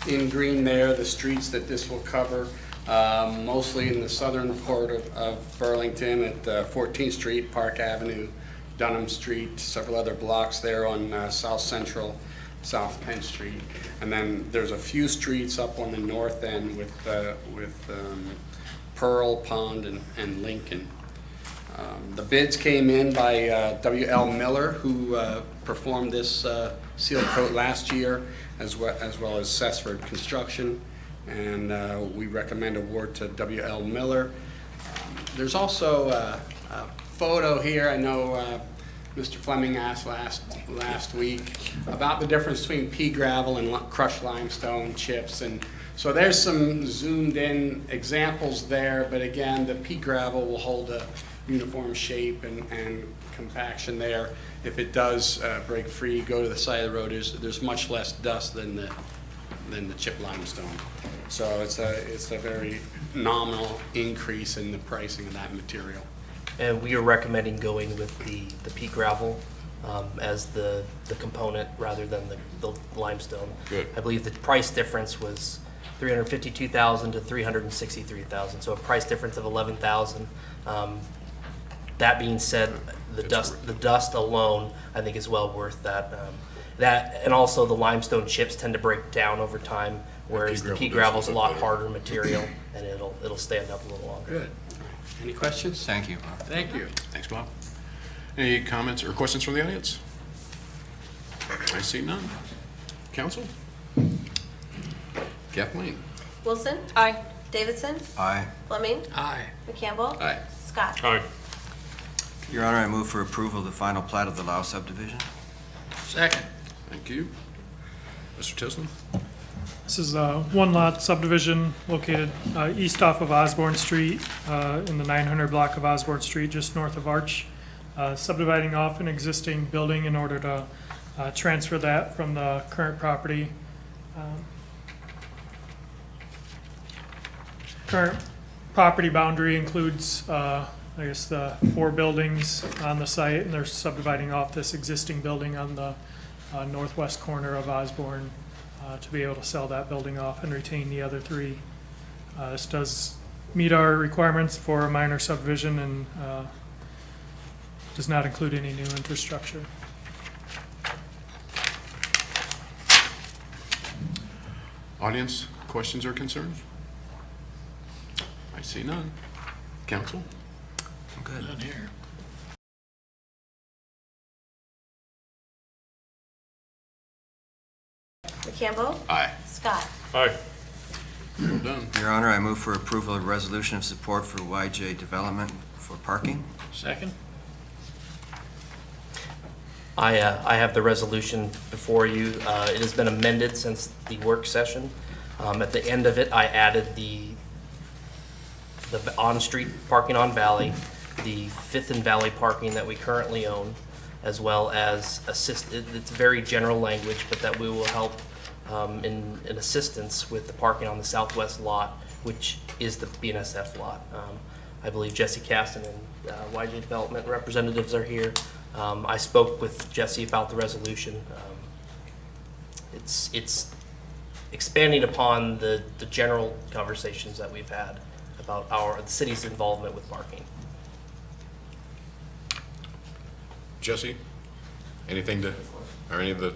in green there the streets that this will cover, mostly in the southern part of Burlington at 14th Street, Park Avenue, Dunham Street, several other blocks there on South Central, South Penn Street. And then there's a few streets up on the north end with Pearl, Pond, and Lincoln. The bids came in by W.L. Miller, who performed this seal coat last year, as well as Cessford Construction, and we recommend award to W.L. Miller. There's also a photo here. I know Mr. Fleming asked last week about the difference between pea gravel and crushed limestone chips, and so there's some zoomed in examples there, but again, the pea gravel will hold a uniform shape and compaction there. If it does break free, go to the side of the road, there's much less dust than the chip limestone. So it's a very nominal increase in the pricing of that material. And we are recommending going with the pea gravel as the component rather than the limestone. Good. I believe the price difference was $352,000 to $363,000, so a price difference of $11,000. That being said, the dust alone, I think, is well worth that. That and also the limestone chips tend to break down over time, whereas the pea gravel's a lot harder material and it'll stand up a little longer. Good. Any questions? Thank you. Thank you. Thanks, Bob. Any comments or questions from the audience? I see none. Council? Kathleen? Wilson. Aye. Davidson. Aye. Fleming. Aye. McCampbell. Aye. Scott. Aye. Your Honor, I move for approval of the final plat of the Lau subdivision. Second. Thank you. Mr. Tisland? This is a one-lot subdivision located east off of Osborne Street, in the 900 block of Osborne Street, just north of Arch. Subdividing off an existing building in order to transfer that from the current property Current property boundary includes, I guess, the 4 buildings on the site, and they're subdividing off this existing building on the northwest corner of Osborne to be able to sell that building off and retain the other 3. This does meet our requirements for a minor subdivision and does not include any new infrastructure. Audience, questions or concerns? I see none. Council? Good. None here. McCampbell. Aye. Scott. Aye. Well done. Your Honor, I move for approval of resolution of support for YJ Development for parking. Second? I have the resolution before you. It has been amended since the work session. At the end of it, I added the on-street parking on Valley, the Fifth and Valley parking that we currently own, as well as it's very general language, but that we will help in assistance with the parking on the southwest lot, which is the BNSF lot. I believe Jesse Caston and YJ Development representatives are here. I spoke with Jesse about the resolution. It's expanding upon the general conversations that we've had about the city's involvement with parking. Jesse, anything to, or any of the,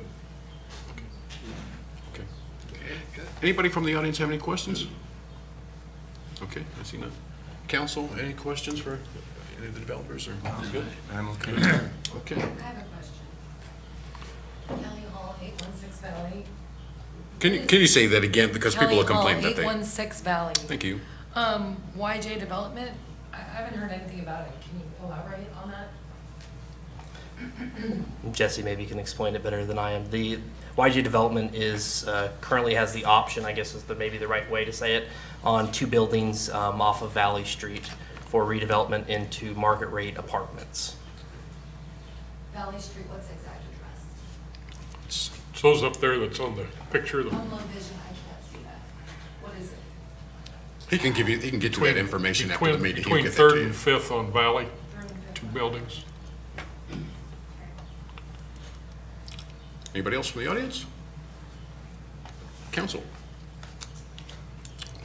okay. Anybody from the audience have any questions? Okay, I see none. Council, any questions for any of the developers, or you're good? I'm okay. Okay. I have a question. Kelly Hall, 816 Valley. Can you say that again, because people have complained that they. Kelly Hall, 816 Valley. Thank you. YJ Development, I haven't heard anything about it. Can you elaborate on that? Jesse maybe can explain it better than I am. The YJ Development is currently has the option, I guess is maybe the right way to say it, on 2 buildings off of Valley Street for redevelopment into market rate apartments. Valley Street, what's the exact address? It's those up there that's on the picture. On low vision, I can't see that. What is it? He can get you that information after the meeting. He'll Between get that to 3rd you. and 5th on Valley, 3rd and 5th. 2 buildings. Anybody else from the audience? Council?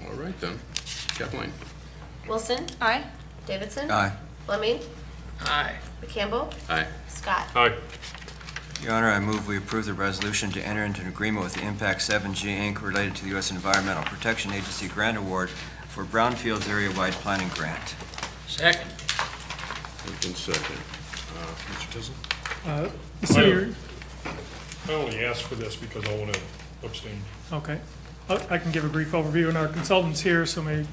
All right then. Kathleen? Wilson. Aye. Davidson. Aye. Fleming. Aye. McCampbell. Aye. Scott. Aye. Your Honor, I move we approve the resolution to enter into an agreement with the Impact 7G Inc. related to the U.S. Environmental Protection Agency grant award for Brownfields area-wide planning grant. Second? Moved in second. Mr. Tizzle? The city, I only asked for this because I want to abstain. okay. I can give a brief overview, and our consultant's here, so might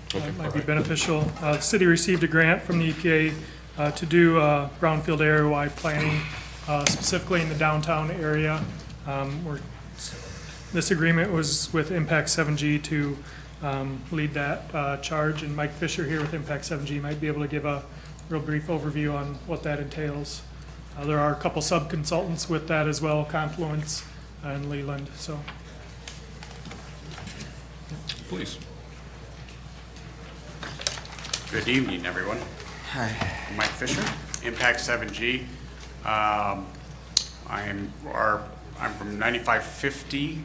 be beneficial. The city received a grant from the EPA to do brownfield area-wide planning, specifically in the downtown area. This agreement was with Impact 7G to lead that charge, and Mike Fisher here with Impact 7G might be able to give a real brief overview on what that entails. There are a couple sub-consultants with that as well, Confluence and Leland, so. Please. Good evening, everyone. Hi. I'm Mike Fisher, Impact 7G. I'm from 9550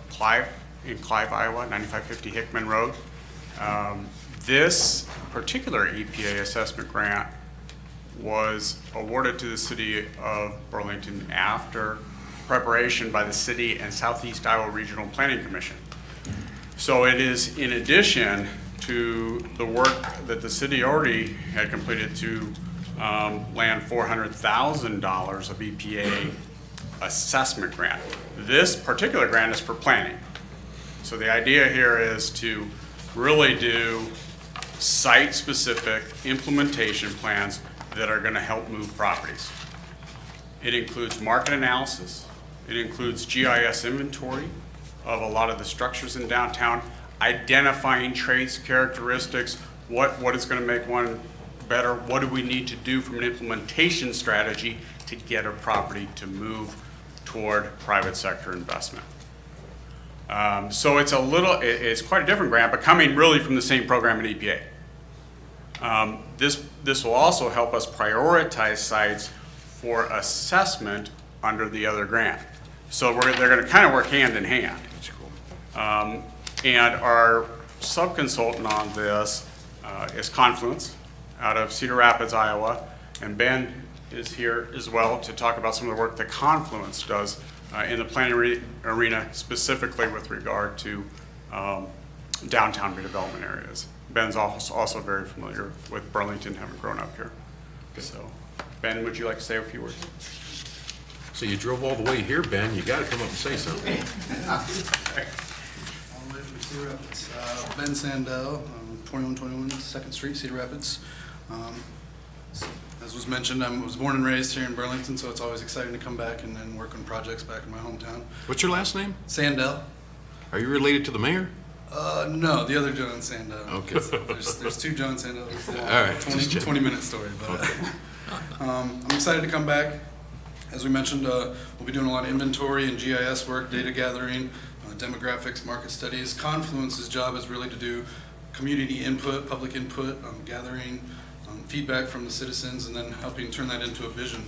Clive, in Clive, Iowa, 9550 Hickman Road. This particular EPA assessment grant was awarded to the city of Burlington after preparation by the city and Southeast Iowa Regional Planning Commission. So it is in addition to the work that the city already had completed to land $400,000 of EPA assessment grant. This particular grant is for planning. So the idea here is to really do site-specific implementation plans that are going to help move properties. It includes market analysis. It includes GIS inventory of a lot of the structures in downtown, identifying traits, characteristics, what is going to make one better, what do we need to do from an implementation strategy to get a property to move toward private sector investment. So it's it's quite a different grant, but coming really from the same program at EPA. This will also help us prioritize sites for assessment under the other grant. So they're going to kind of work hand in hand. That's cool. And our sub-consultant on this is Confluence out of Cedar Rapids, Iowa. And Ben is here as well to talk about some of the work that Confluence does in the planning arena, specifically with regard to downtown redevelopment areas. Ben's also very familiar with Burlington, having grown up here. So, Ben, would you like to say a few words? So you drove all the way here, Ben, you gotta come up and say something. All the way from Cedar Rapids. Ben Sandell, 2121 2nd Street, Cedar Rapids. As was mentioned, I was born and raised here in Burlington, so it's always exciting to come back and work on projects back in my hometown. What's your last name? Sandell. Are you related to the mayor? No, the other John Sandell. Okay. So there's two John Sandells. All right, 20-minute story. But I'm excited to come back. As we mentioned, we'll be doing a lot of inventory and GIS work, data gathering, demographics, market studies. Confluence's job is really to do community input, public input, gathering feedback from the citizens, and then helping turn that into a vision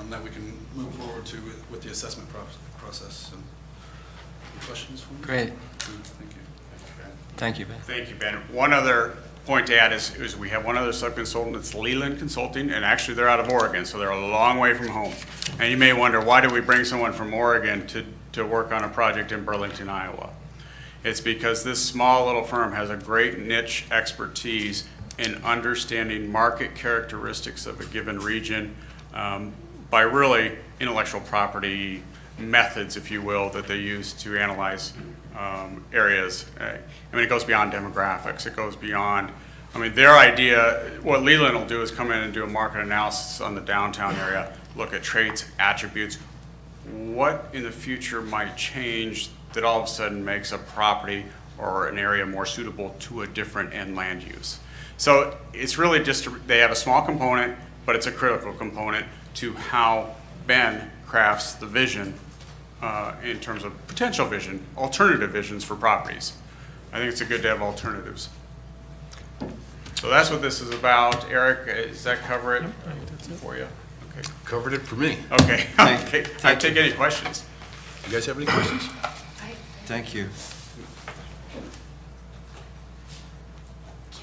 that we can move forward to with the assessment process. So, any questions for me? Great. Thank you. Thank you, Ben. Thank you, Ben. One other point to add is we have one other sub-consultant, it's Leland Consulting, and actually they're out of Oregon, so they're a long way from home. And you may wonder, why do we bring someone from Oregon to work on a project in Burlington, Iowa? It's because this small little firm has a great niche expertise in understanding market characteristics of a given region by really intellectual property methods, if you will, that they use to analyze areas. I mean, it goes beyond demographics. It goes beyond, I mean, their idea, what Leland will do is come in and do a market analysis on the downtown area, look at traits, attributes, what in the future might change that all of a sudden makes a property or an area more suitable to a different end land use. So it's really just, they have a small component, but it's a critical component to how Ben crafts the vision in terms of potential vision, alternative visions for properties. I think it's good to have alternatives. So that's what this is about. Eric, does that cover it for you? Okay. Covered it for me. Okay. Okay. I take any questions. You guys have any questions? Thank you.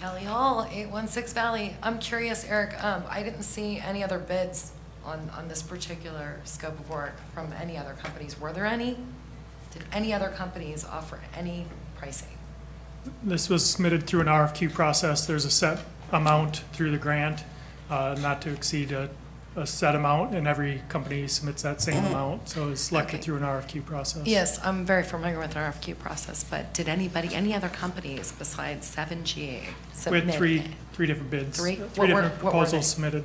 Kelly Hall, 816 Valley. I'm curious, Eric, I didn't see any other bids on this particular scope of work from any other companies. Were there any? Did any other companies offer any pricing? This was submitted through an RFQ process. There's a set amount through the grant, not to exceed a set amount, and every company submits that same amount. So it's selected through an RFQ process. Yes, I'm very familiar with the RFQ process, but did any other companies besides 7GA We submit? had three different bids. Three? Three different proposals submitted.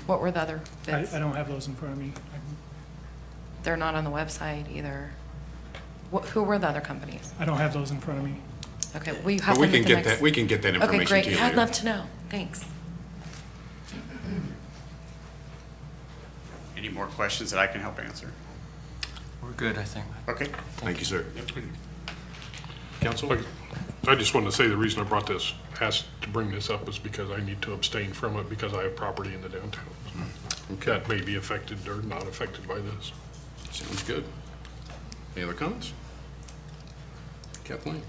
What were the other bids? I don't have those in front of me. They're not on the website either. Who were the other companies? I don't have those in front of me. Okay, we have But we them can at the get next- that, we can get that Okay, information great. to you I'd later. love to know. Thanks. Any more questions that I can help answer? We're good, I think. Okay. Thank you, sir. Council? I just wanted to say the reason I asked to bring this up is because I need to abstain from it because I have property in the downtown. That may be affected or not affected by this. Sounds good. Any other comments? Kathleen?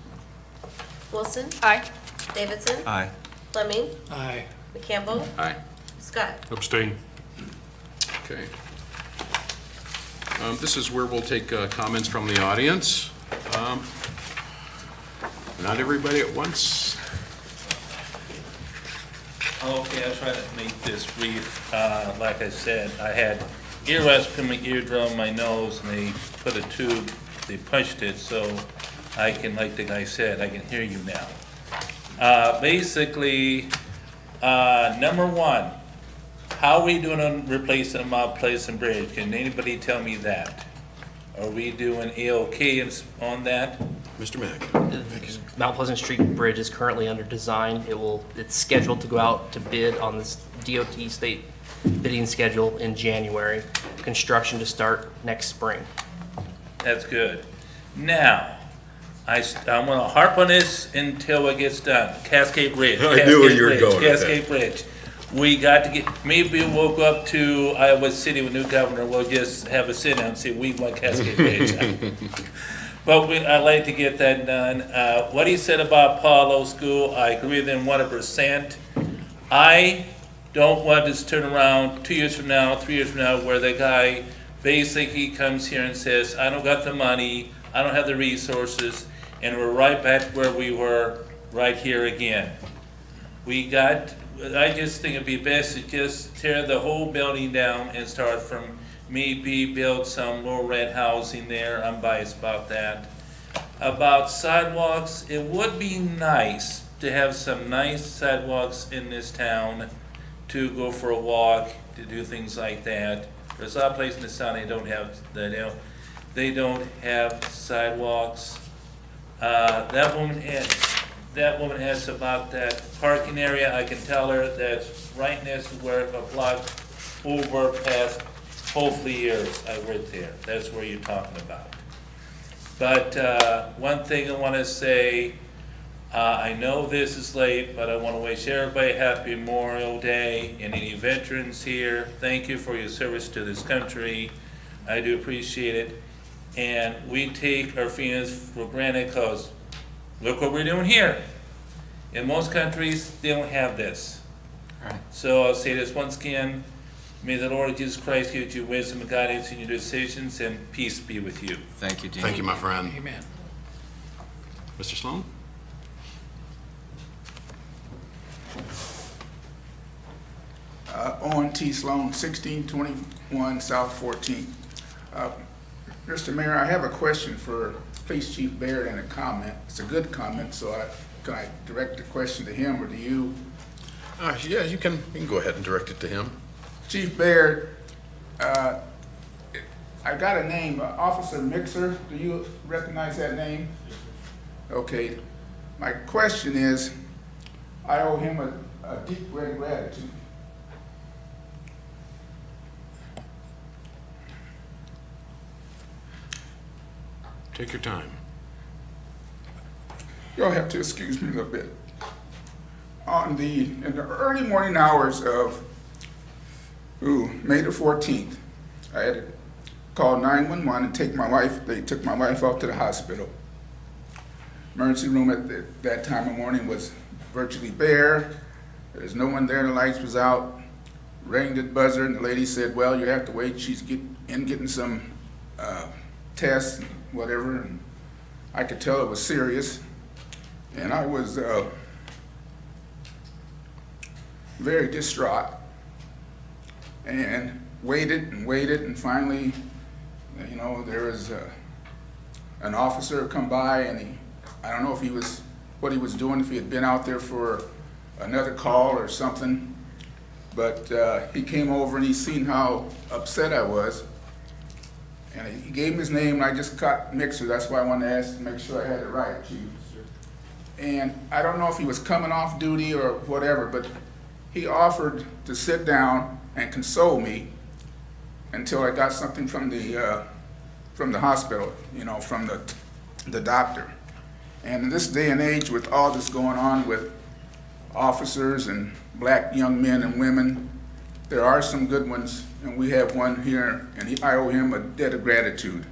Wilson. Aye. Davidson. Aye. Fleming. Aye. McCampbell. Aye. Scott. Abstain. Okay. This is where we'll take comments from the audience. Not everybody at once. Okay, I'll try to make this brief. Like I said, I had earwax in my eardrum, my nose, and they put a tube, they punched it, so I can, like the guy said, I can hear you now. Basically, number one, how are we doing on replacing Mount Pleasant Bridge? Can anybody tell me that? Are we doing A-OK on that? Mr. Mack? Mount Pleasant Street Bridge is currently under design. It's scheduled to go out to bid on this DOT state bidding schedule in January. Construction to start next spring. That's good. Now, I'm gonna harp on this until it gets done. Cascade Bridge. I knew where you were going with that. Cascade Bridge. We got to get, maybe we'll go up to Iowa City with new governor, we'll just have a sit down and say, we want Cascade Bridge. But I'd like to get that done. What he said about Apollo School, I agree with him 100%. I don't want this to turn around 2 years from now, 3 years from now, where the guy basically comes here and says, I don't got the money, I don't have the resources, and we're right back where we were right here again. I just think it'd be best to just tear the whole building down and start from maybe build some low rent housing there. I'm biased about that. About sidewalks, it would be nice to have some nice sidewalks in this town to go for a walk, to do things like that. There's a lot of places in the town they don't have sidewalks. That woman asked about that parking area. I can tell her that's right next to where a block over past hopefully years I worked there. That's where you're talking about. But one thing I want to say, I know this is late, but I want to wish everybody happy Memorial Day and any veterans here. Thank you for your service to this country. I do appreciate it. And we take our feelings for granted because look what we're doing here. In most countries, they don't have this. Right. So I'll say this once again, may the Lord Jesus Christ give you wisdom and guidance in your decisions, and peace be with you. Thank you, Dean. Thank you, my friend. Amen. Mr. Sloan? Owen T. Sloan, 1621 South 14th. Mr. Mayor, I have a question for Police Chief Baird and a comment. It's a good comment, so can I direct the question to him or to you? Yeah, you can go ahead and direct it to him. Chief Baird, I got a name, Officer Mixer. Do you recognize that name? Okay. My question is, I owe him a deep gratitude. Take your time. You'll have to excuse me a little bit. In the early morning hours of May the 14th, I had to call 911 and take my wife. They took my wife out to the hospital. Emergency room at that time of morning was virtually bare. There's no one there. The lights was out. Rang the buzzer, and the lady said, "Well, you have to wait. She's getting some tests and whatever." And I could tell it was serious, and I was very distraught. And waited, and finally, there was an officer come by, and I don't know if what he was doing, if he had been out there for another call or something, but he came over and he seen how upset I was, and he gave me his name, and I just caught Mixer. That's why I wanted to ask to make sure I had it right, Chief. And I don't know if he was coming off duty or whatever, but he offered to sit down and console me until I got something from the hospital, from the doctor. And in this day and age, with all this going on with officers and black young men and women, there are some good ones, and we have one here, and I owe him a debt of gratitude.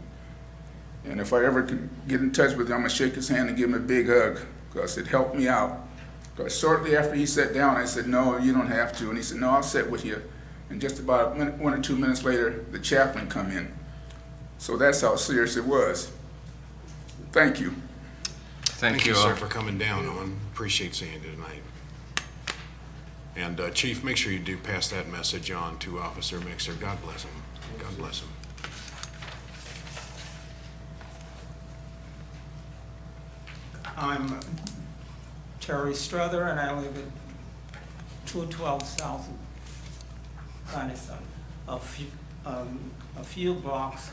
And if I ever can get in touch with him, I'm gonna shake his hand and give him a big hug, because it helped me out. Because shortly after he sat down, I said, "No, you don't have to." And he said, "No, I'll sit with you." And just about 1 or 2 minutes later, the chaplain come in. So that's how serious it was. Thank you. Thank you, sir, for coming down on. Appreciate seeing you tonight. And Chief, make sure you do pass that message on to Officer Mixer. God bless him. God bless him. I'm Terry Strother, and I live at 212 South Gunnison, a few blocks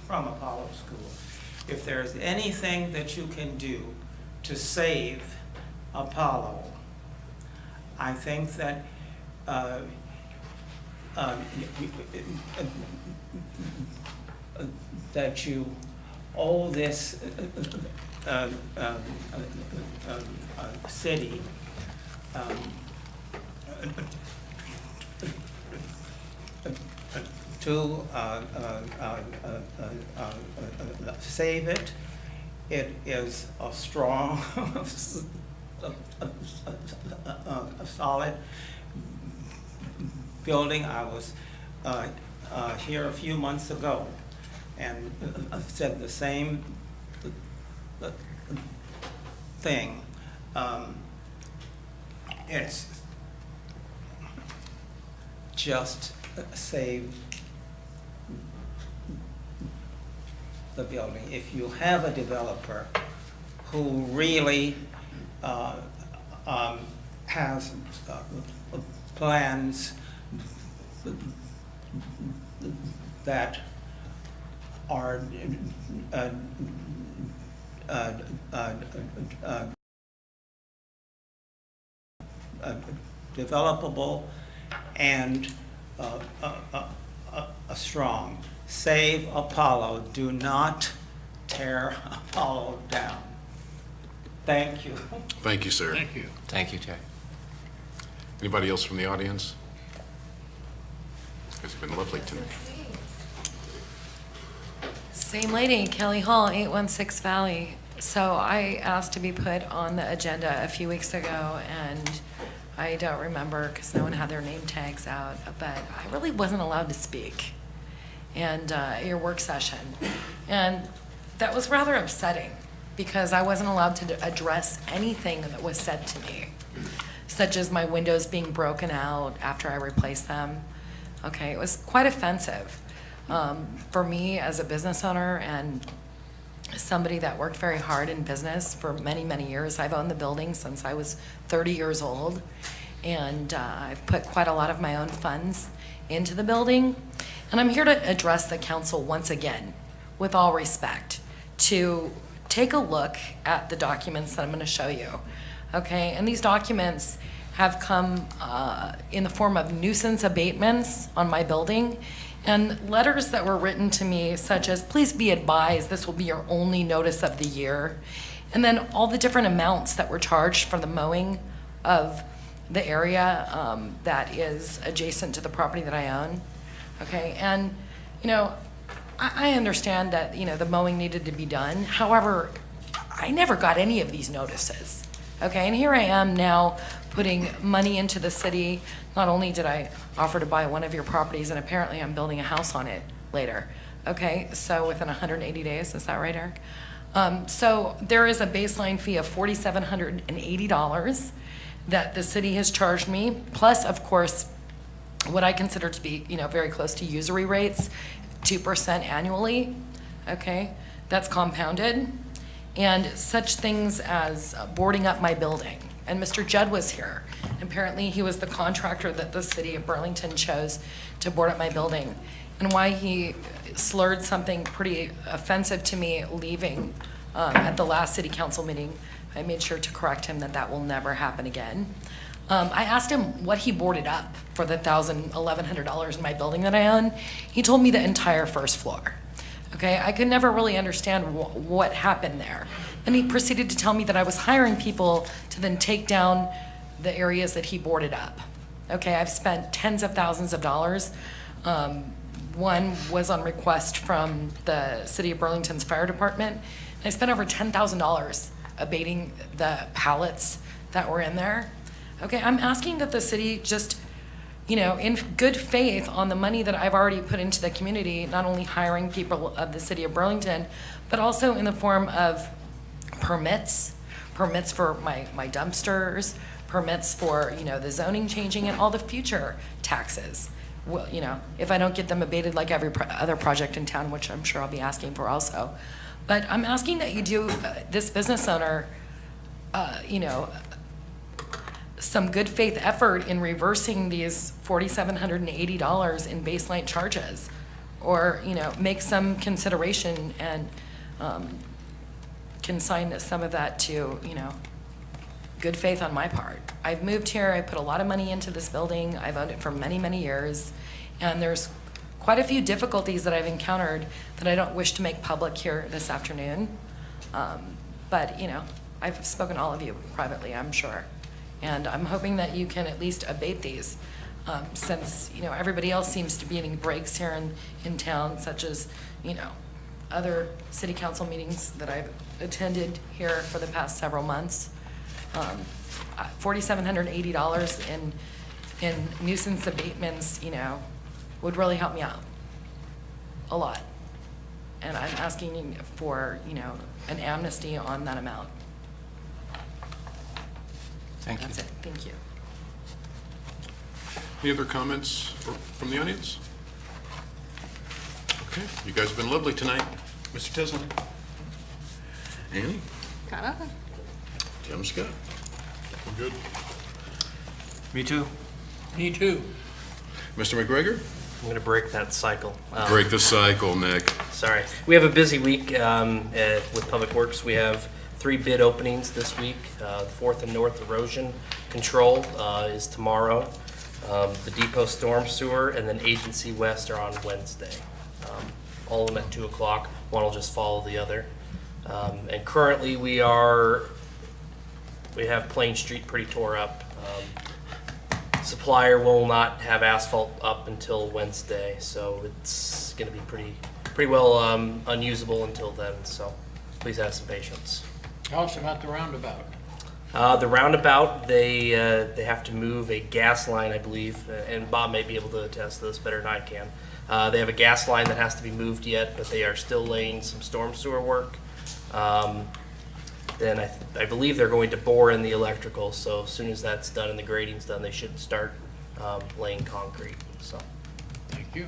from Apollo School. If there's anything that you can do to save Apollo, I think that that you owe this city to save it. It is a strong, a solid building. I was here a few months ago and said the same thing. It's just save the building. If you have a developer who really has plans that are developable and strong. Save Apollo. Do not tear Apollo down. Thank you. Thank you, sir. Thank you. Thank you, Terry. Anybody else from the audience? It's been lovely tonight. Same lady, Kelly Hall, 816 Valley. So I asked to be put on the agenda a few weeks ago, and I don't remember because no one had their name tags out, but I really wasn't allowed to speak and your work session. And that was rather upsetting because I wasn't allowed to address anything that was said to me, such as my windows being broken out after I replaced them. Okay, it was quite offensive for me as a business owner and somebody that worked very hard in business for many, many years. I've owned the building since I was 30 years old, and I've put quite a lot of my own funds into the building. And I'm here to address the council once again, with all respect, to take a look at the documents that I'm going to show you. Okay, and these documents have come in the form of nuisance abatements on my building and letters that were written to me such as, please be advised, this will be your only notice of the year. And then all the different amounts that were charged for the mowing of the area that is adjacent to the property that I own. Okay, and you know, I understand that, you know, the mowing needed to be done. However, I never got any of these notices. Okay, and here I am now putting money into the city. Not only did I offer to buy one of your properties, and apparently I'm building a house on it later. Okay, so within 180 days, is that right, Eric? So there is a baseline fee of $4,780 that the city has charged me, plus, of course, what I consider to be, you know, very close to usury rates, 2% annually. Okay, that's compounded. And such things as boarding up my building. And Mr. Judd was here. Apparently he was the contractor that the city of Burlington chose to board up my building. And why he slurred something pretty offensive to me leaving at the last city council meeting, I made sure to correct him that that will never happen again. I asked him what he boarded up for the $1,100 in my building that I own. He told me the entire first floor. Okay, I could never really understand what happened there. Then he proceeded to tell me that I was hiring people to then take down the areas that he boarded up. Okay, I've spent tens of thousands of dollars. One was on request from the city of Burlington's fire department. I spent over $10,000 abating the pallets that were in there. Okay, I'm asking that the city just, you know, in good faith on the money that I've already put into the community, not only hiring people of the city of Burlington, but also in the form of permits for my dumpsters, permits for, you know, the zoning changing and all the future taxes. Well, you know, if I don't get them abated like every other project in town, which I'm sure I'll be asking for also. But I'm asking that you do, this business owner, you know, some good faith effort in reversing these $4,780 in baseline charges, or, you know, make some consideration and consign some of that to, you know, good faith on my part. I've moved here, I put a lot of money into this building, I've owned it for many, many years, And there's quite a few difficulties that I've encountered that I don't wish to make public here this afternoon. But, you know, I've spoken to all of you privately, I'm sure. And I'm hoping that you can at least abate these, since, you know, everybody else seems to be getting breaks here in town, such as, you know, other city council meetings that I've attended here for the past several months. $4,780 in nuisance abatements, you know, would really help me out a lot. And I'm asking for, you know, an amnesty on that amount. Thank you. That's it, thank you. Any other comments from the audience? Okay, you guys have been lovely tonight. Mr. Tisland? Annie? Got nothing. Tim Scott? We're good. Me too. Me too. Mr. McGregor? I'm going to break that cycle. Break the cycle, Nick. Sorry. We have a busy week with Public Works. We have 3 bid openings this week. The 4th and North Erosion Control is tomorrow. The Depot Storm Sewer, and then Agency West are on Wednesday. All of them at 2 o'clock. One will just follow the other. And currently we have Plain Street pretty tore up. Supplier will not have asphalt up until Wednesday, so it's going to be pretty well unusable until then. So please have some patience. Tell us about the roundabout. The roundabout, they have to move a gas line, I believe, and Bob may be able to attest to this better than I can. They have a gas line that has to be moved yet, but they are still laying some storm sewer work. Then I believe they're going to bore in the electrical, so as soon as that's done and the grading's done, they should start laying concrete. So, Thank you.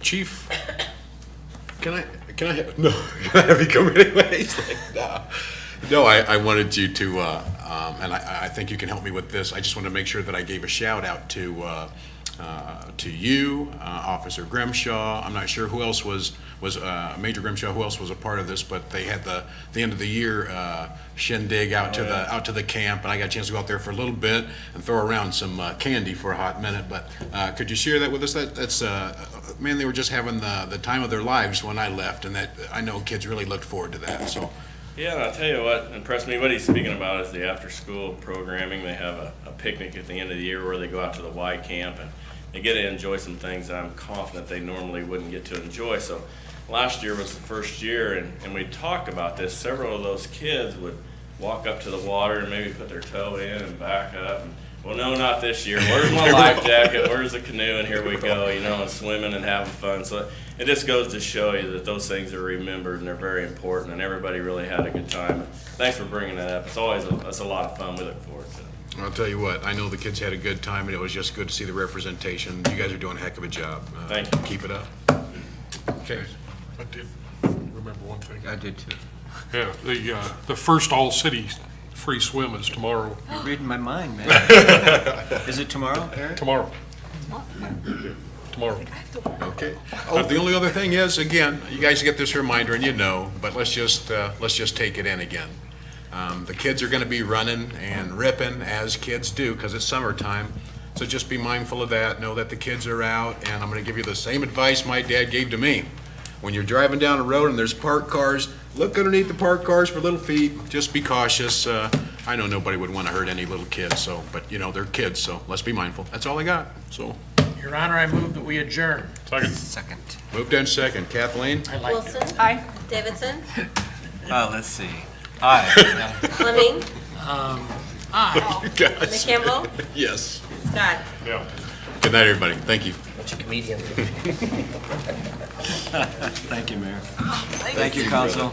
Chief, can I have, no, can I have you come anyway? He's like, nah. No, I wanted you to, and I think you can help me with this. I just want to make sure that I gave a shout out to you, Officer Grimshaw. I'm not sure who else was Major Grimshaw, who else was a part of this, but they had the end of the year shindig out to the camp, and I got a chance to go out there for a little bit and throw around some candy for a hot minute. But could you share that with us? That's man, they were just having the time of their lives when I left, and that I know kids really looked forward to that. So. Yeah, and I'll tell you what impressed me. What he's speaking about is the after-school programming. They have a picnic at the end of the year where they go out to the Y camp and they get to enjoy some things that I'm confident they normally wouldn't get to enjoy. So last year was the first year, and we talked about this. Several of those kids would walk up to the water and maybe put their toe in and back up. And, well, no, not this year. Where's my life jacket? Where's the canoe? And here we go, you know, and swimming and having fun. So it just goes to show you that those things are remembered and they're very important, and everybody really had a good time. And thanks for bringing that up. It's always it's a lot of fun. We look forward to it. I'll tell you what, I know the kids had a good time, and it was just good to see the representation. You guys are doing a heck of a job. Thank you. Keep it up. Okay. I did remember one thing. I did too. Yeah, the first all-city free swim is tomorrow. You're reading my mind, man. Is it tomorrow, Eric? Tomorrow. Tomorrow. Okay. The only other thing is, again, you guys get this reminder, and you know, but let's just take it in again. The kids are going to be running and ripping as kids do because it's summertime. So just be mindful of that. Know that the kids are out, and I'm going to give you the same advice my dad gave to me. When you're driving down the road and there's parked cars, look underneath the parked cars for little feet. Just be cautious. I know nobody would want to hurt any little kids, but you know, they're kids, so let's be mindful. That's all I got. So. Your Honor, I move that we adjourn. Second. Moved and second. Kathleen? I like Wilson? it. Aye. Davidson? Let's see. Aye. Fleming? Aye. You guys. McCampbell? Yes. Scott? Yeah. Good night, everybody. Thank you. Bunch of comedians. Thank you, Mayor. Thank you, Council.